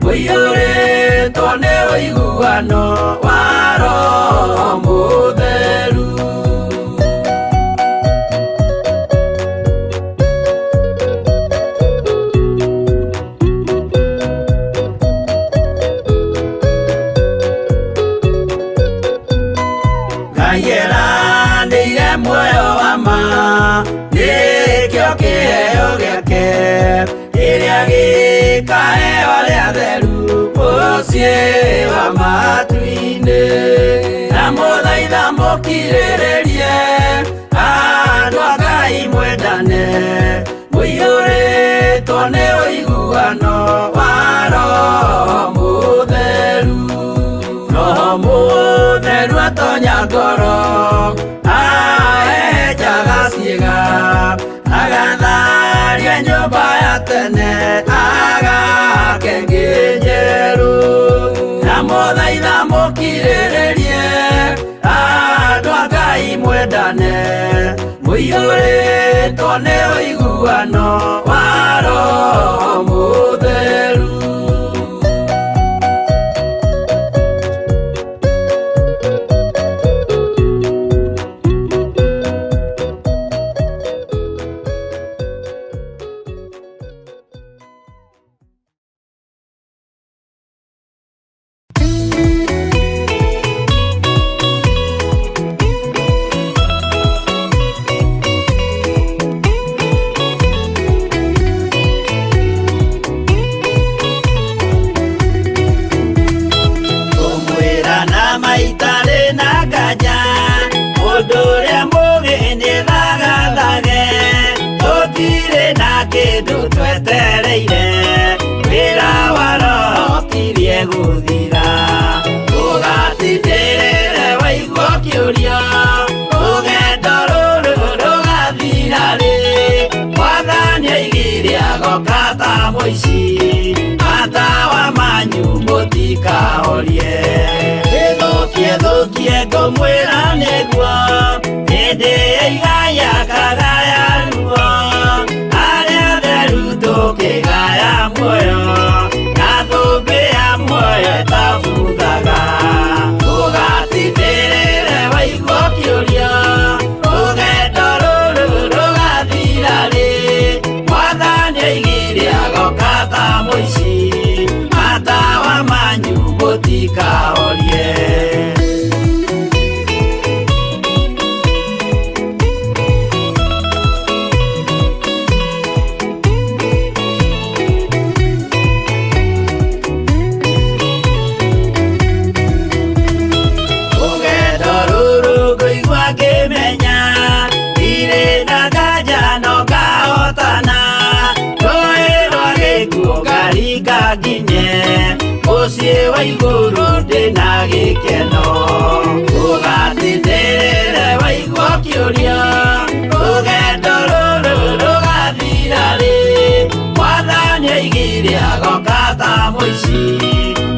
[SPEAKER 2] Mũiyũrĩtwo nĩ ũiguano wa Roho Mũtheru. Nĩye muoyo wa ma, nĩkĩo kĩheo gĩake kĩrĩa gĩkaheo arĩa atheru mũciĩ wa matu-inĩ. Na mũthaitha mũkirĩrĩrie andũ a Ngai mwendane. Mũiyũrĩtwo nĩ ũiguano wa Roho Mũtheru. Roho Mũtheru atonya ngoro, ahejaga ciĩga, agatharia nyũmba ya tene, agake ngĩ njerũ. Na mũthaitha mũkirĩrĩrie andũ a Ngai mwendane. Mũiyũrĩtwo nĩ ũiguano wa Roho Mũtheru. Kĩndũ twetereire wĩra wa Roho tirie gũthira. Ũgatindĩrĩre waigua kĩũria, rũgendo rũrũ rũgathira rĩ. Mwathani oigire agoka ta mũici, matawa manyu mũtikahorie. Gĩthũkie ngũmwĩra nĩguo, hĩndĩ ĩigaya kagaya ruo. Tũkĩgaya muoyo na thũmbĩ ya muoyo ĩtabuthaga. Ũgatindĩrĩre waigua kĩũria, rũgendo rũrũ rũgathira rĩ. Mwathani oigire agoka ta mũici, mũtikahorie. Mũciĩ wa igũrũ ndĩna gĩkeno, ũgatindĩrĩre waigua kĩũria, rũgendo rũrũ rũgathira rĩ, Mwathani oigire agoka ta mũici,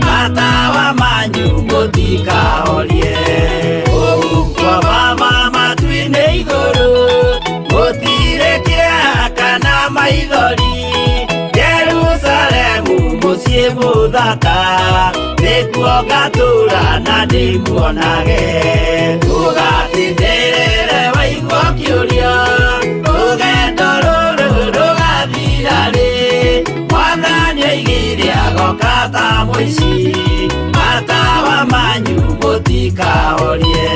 [SPEAKER 2] matawa manyu mũtikahorie. Ũguo mama matu-inĩ igũrũ, gũtirĩ kĩeha kana maithori, mũciĩ mũthaka, nĩkuo ngatũũra na ndĩmuonage. Ũgatindĩrĩre waigua kĩũria, rũgendo rũrũ rũgathira rĩ, Mwathani oigire agoka ta mũici, matawa manyu mũtikahorie.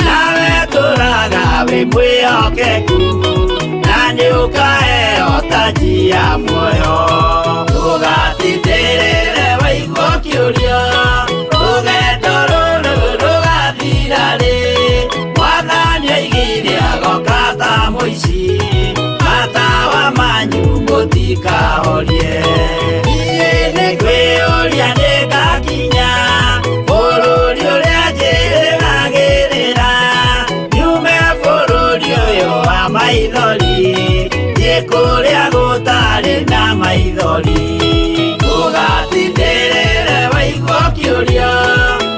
[SPEAKER 2] Nawe tũraga wĩ mwĩhokeku, na nĩũkaheo taji ya muoyo. Ũgatindĩrĩre waigua kĩũria, rũgendo rũrũ rũgathira rĩ, Mwathani oigire agoka ta mũici, matawa manyu mũtikahorie. Niĩ nĩngwĩyũria nĩngakinya bũrũri ũrĩa njĩrĩgagĩrĩra, nyume bũrũri ũyũ wa maithori, thiĩ kũrĩa gũtarĩ na maithori. Ũgatindĩrĩre waigua kĩũria,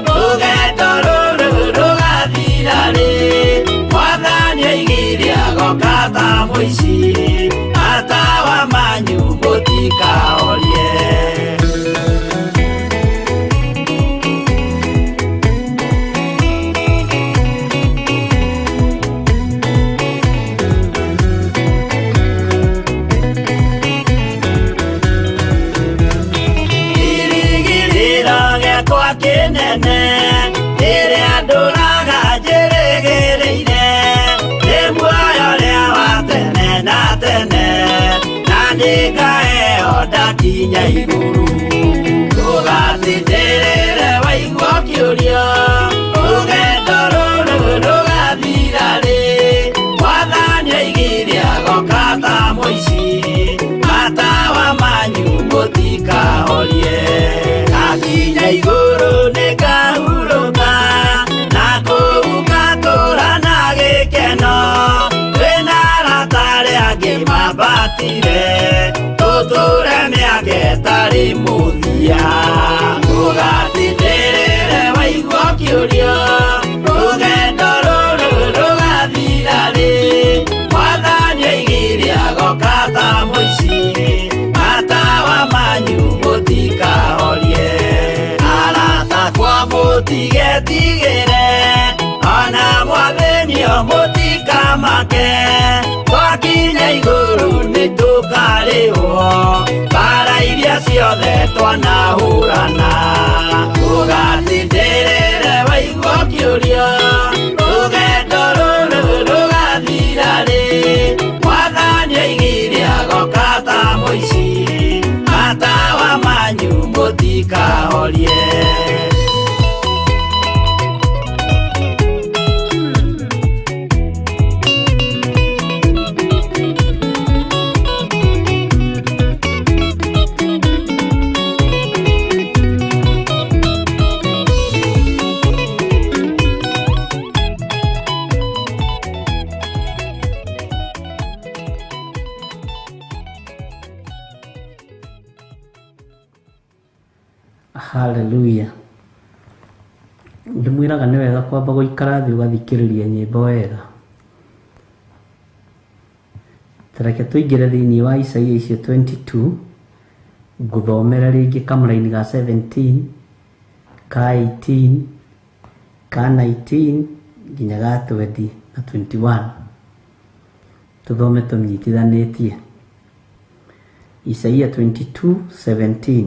[SPEAKER 2] rũgendo rũrũ rũgathira rĩ, Mwathani oigire agoka ta mũici, matawa manyu mũtikahorie. Kĩnene ĩrĩa ndũraga njĩrĩgĩrĩire, nĩ muoyo ũrĩa wa tene na tene, na nĩngaheo ndakinya igũrũ. Ũgatindĩrĩre waigua kĩũria, rũgendo rũrũ rũgathira rĩ, Mwathani oigire agoka ta mũici, matawa manyu mũtikahorie. Ngakinya igũrũ nĩngahurũka, na kũu ngatũũra na gĩkeno, twĩna arata arĩa angĩ mambatire, tũtũũre mĩaka ĩtarĩ mũthia. Ũgatindĩrĩre waigua kĩũria, rũgendo rũrũ rũgathira rĩ, Mwathani oigire agoka ta mũici, matawa manyu mũtikahorie. Arata kwa mũtigetigĩre, ona Mwathani mũtikamake, twakinya igũrũ nĩtũkarĩhwo, mbara iria ciothe twanahũrana. Ũgatindĩrĩre waigua kĩũria, rũgendo rũrũ rũgathira rĩ, Mwathani oigire agoka ta mũici, matawa manyu mũtikahorie.
[SPEAKER 3] Hallelujah. Ndimwiraga nĩ wega kwamba gũikara thĩ ũgathikĩrĩria nyĩmbo wega. Tareke tuingire thiini wa Isaia icio 22 nguthomera ringi kamuraini ga 17 ka 18 ka 19 nginya ga 20 na 21 tuthome tunyitithanitie. Isaia 22:17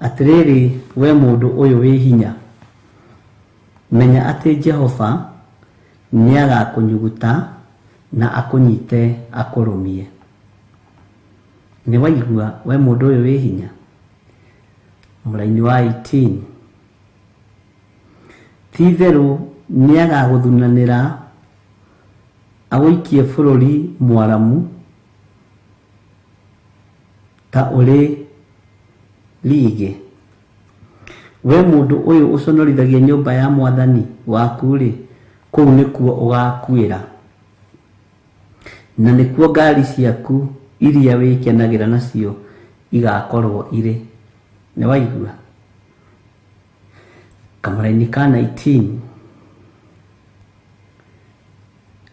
[SPEAKER 3] atiriri we mundu uyu wi hinya menya ati Jehova niagakunyuguta na akunyite akurumie. Ni waigua we mundu uyu wi hinya. Muraini wa 18 titheru niagaguthunanira awikie bururi mwaramu ta uri lige. We mundu uyu uconorithagia nyumba ya mwathani waku ri kuu nikuo ugakwira na nikuo ngari ciaku iria wikenagira nacio igakorwo iri. Ni waigua. Kamuraini ka 19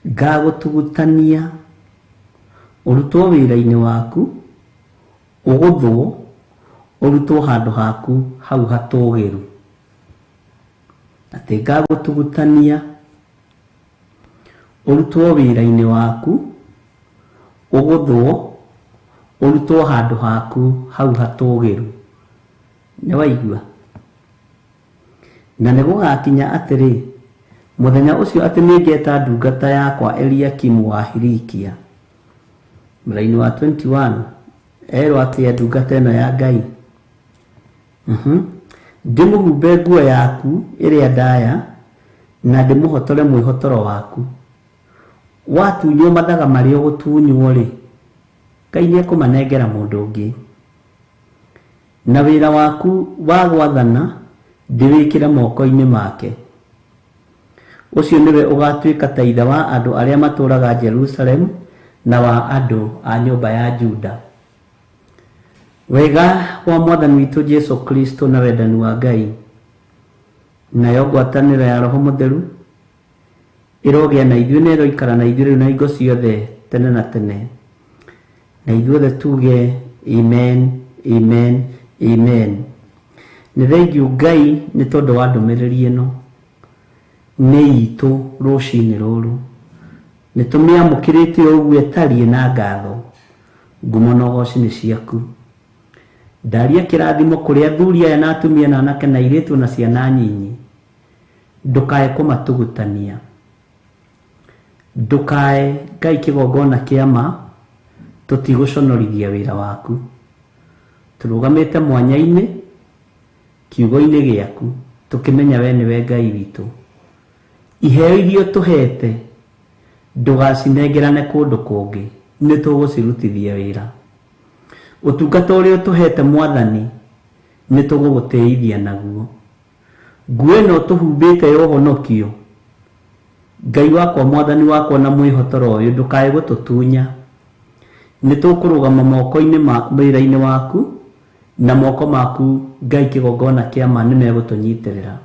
[SPEAKER 3] ngagutugutania urutwo wira-ini waku uguthwo urutwo handu haku hau hatugiru. Ati ngagutugutania urutwo wira-ini waku uguthwo urutwo handu haku hau hatugiru. Ni waigua. Na nigugakinya atiri muthenya ucio ati ningeta ndungata yakwa Eliakimu wa Hilikia. Muraini wa 21 erwa ati ndungata ino ya Ngai ndimuhumbe nguo yaku iria ndaya na ndimuhotore mwihotoro waku. Watunywo mathaga maria gutunywo ri Ngai niekumanengera mundu ungi. Na wira waku wa gwathana ndiwikira moko-ini make. Ucio niwe ugatuika ta ithe wa andu aria maturaga Jerusalem na wa andu a nyumba ya Juda. Wega wa mwathani witu Jesu Kristo na wendani wa Ngai nayo ngwataniro ya Roho Mutheru irogia na ithuĩ na iroikara na ithuĩ na ingo ciothe tene na tene. Na ithuothe tuge amen, amen, amen. Nĩ thengiũ Ngai nĩ tondũ wa ndũmĩrĩri ĩno nĩ itũ rũcinĩ rũrũ. Nĩ tũmĩamũkĩrĩte ũguo ĩtariĩ na ngatho. Ngumo na ũgooci nĩ ciaku. Ndaria kĩrathimo kũrĩ athuri aya na atumia na anake na airĩtu na ciana nyinyi. Ndukae kũmatugutania. Ndukae Ngai kĩgongona kĩa ma tũtigũconorithia wĩra waku. Tũrũgamĩte mwanya-inĩ kiugo-inĩ gĩaku tukimenya we nĩwe Ngai witũ. Iheo iria tuhete ndugacinengerane kũndũ kũngĩ, nĩ tũgũcirutithia wĩra. Ũtungata ũrĩa tuhete mwathani nĩ tũgũgũteithia naguo. Nguo ĩno tũhumbĩte ya ũhonokio Ngai wakwa mwathani wakwa na mwĩhotoro ũyũ ndukae gũtũtunya. Nĩ tũkũrũgama moko-inĩ wĩra-inĩ waku na moko maku Ngai kĩgongona kĩa ma nĩ megũtũnyitĩrĩra.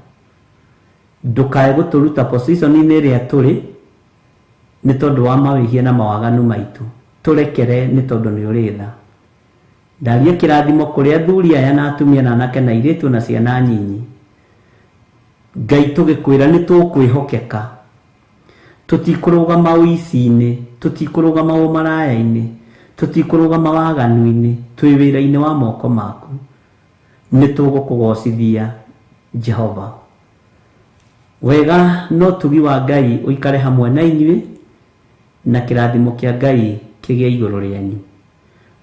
[SPEAKER 3] Ndukae gũtũruta position-inĩ ĩrĩa tũrĩ nĩ tondũ wa mawĩhia na mawaganu maitũ. Tũrekere nĩ tondũ nĩ ũrĩ tha. Ndaria kĩrathimo kũrĩ athuri aya na atumia na anake na airĩtu na ciana nyinyi. Ngai tũgĩkwĩra nĩ tũkwĩhokeka. Tũtikũrũgama ũici-inĩ, tũtikũrũgama ũmaraya-inĩ, tũtikũrũgama waganu-inĩ, twĩ wĩra-inĩ wa moko maku. Nĩ tũgũkũgocithia Jehova. Wega no tugi wa Ngai ũikare hamwe na inyuĩ na kĩrathimo kĩa Ngai kĩgĩe igũrũ rĩanyu.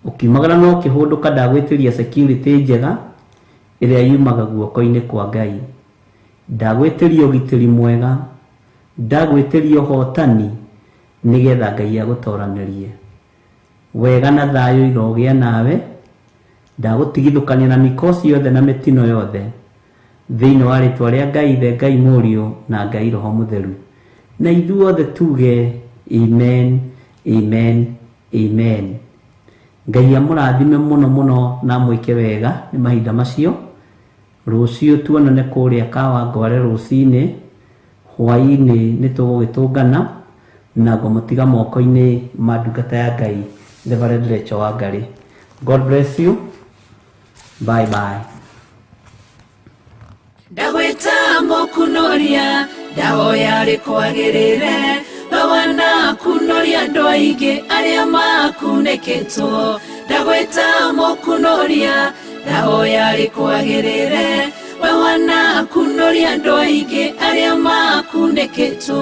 [SPEAKER 3] Ũkiumagara no kĩhũndũka ndagwĩtĩria security njega ĩrĩa yumaga guoko-inĩ kwa Ngai. Ndagwĩtĩria ũgitĩri mwega, ndagwĩtĩria ũhotani nĩgetha Ngai agũtoranĩrie. Wega na thayũ irogĩa nawe, ndagũtigithũkania na mĩkosi yothe na mĩtino yothe thĩinĩ wa rĩtwa rĩa Ngai Ithe, Ngai Mũriũ na Ngai Roho Mũtheru. Na ithuothe tuge amen, amen, amen. Ngai amũrathime mũno mũno na mwĩke wega nĩ mahinda macio. Rũciũ tuonane kũrĩa Kawangware rũcinĩ, hwaĩ-inĩ nĩ tũgũgĩtũngana na ngũmũtiga moko-inĩ ma ndungata ya Ngai Reverend Rachel Wangari. God bless you. Bye bye.
[SPEAKER 4] Ndagwĩta mũkunoria ndahoya rĩkwagĩrĩre bawana kunoria andũ aingĩ arĩa makunĩkĩtwo. Ndagwĩta mũkunoria ndahoya rĩkwagĩrĩre bawana kunoria andũ aingĩ arĩa makunĩkĩtwo.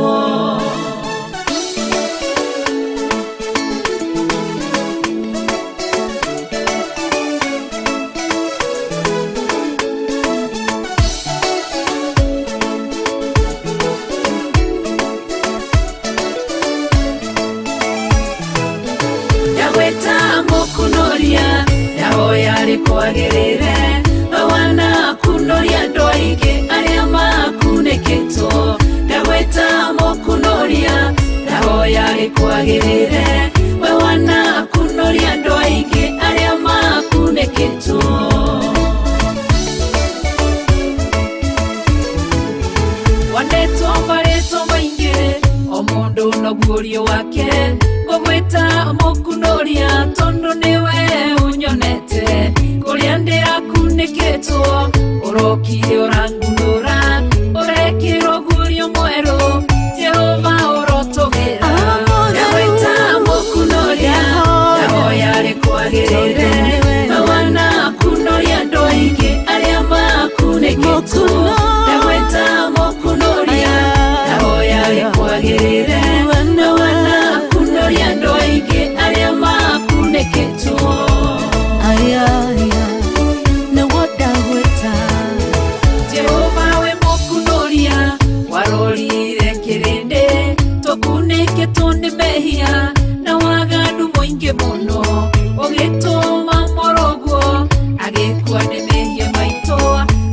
[SPEAKER 4] Ndahoya rĩkwagĩrĩre bawana kunoria andũ aingĩ arĩa makunĩkĩtwo. Ndagwĩta mũkunoria ndahoya rĩkwagĩrĩre bawana kunoria andũ aingĩ arĩa makunĩkĩtwo. Wandĩtwo marĩtwo maingĩ o mũndũ na guorio wake. Ngũgwĩta mũkunoria tondũ nĩwe ũnyonete kũrĩa ndĩrakunĩkĩtwo. Ũrokire ũrangunũra ũrekĩrwo guorio mwerũ. Jehova ũrotũgĩra. Ndagwĩta mũkunoria ndahoya rĩkwagĩrĩre bawana kunoria andũ aingĩ arĩa makunĩkĩtwo. Ndagwĩta mũkunoria ndahoya rĩkwagĩrĩre bawana kunoria andũ aingĩ arĩa makunĩkĩtwo. Nĩguo ndagwĩta. Jehova we mũkunoria warorire kĩrĩndĩ tũkunĩkĩtwo nĩ mehia na waganu mũingĩ mũno. Ũgĩtũma moroguo agĩkua nĩ mehia maitũ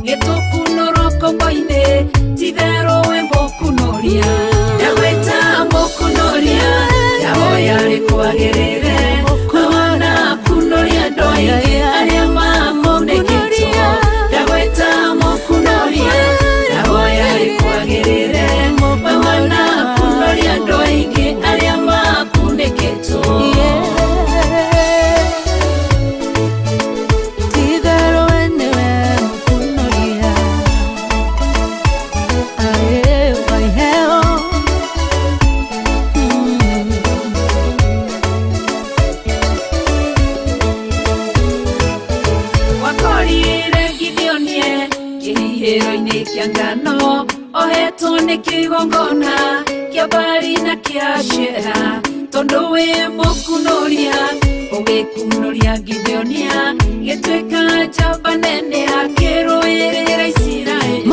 [SPEAKER 4] gĩtũkunũra kombo-inĩ. Ti-therũ we mũkunoria. Ndagwĩta mũkunoria ndahoya rĩkwagĩrĩre bawana kunoria andũ aingĩ arĩa makunĩkĩtwo. Ndagwĩta mũkunoria ndahoya rĩkwagĩrĩre bawana kunoria andũ aingĩ arĩa makunĩkĩtwo. Ti-therũ we nĩwe mũkunoria. Waiheo. Wakorire Gideonie kĩhihĩro-inĩ kĩa ngano. Ohetwo nĩ kĩgongona kĩa Baali na kĩa Ashera. Tondũ wĩ mũkunoria ũgĩkunoria Gideonia gĩtuĩka njamba nene akĩrũĩrĩra Isiraeli.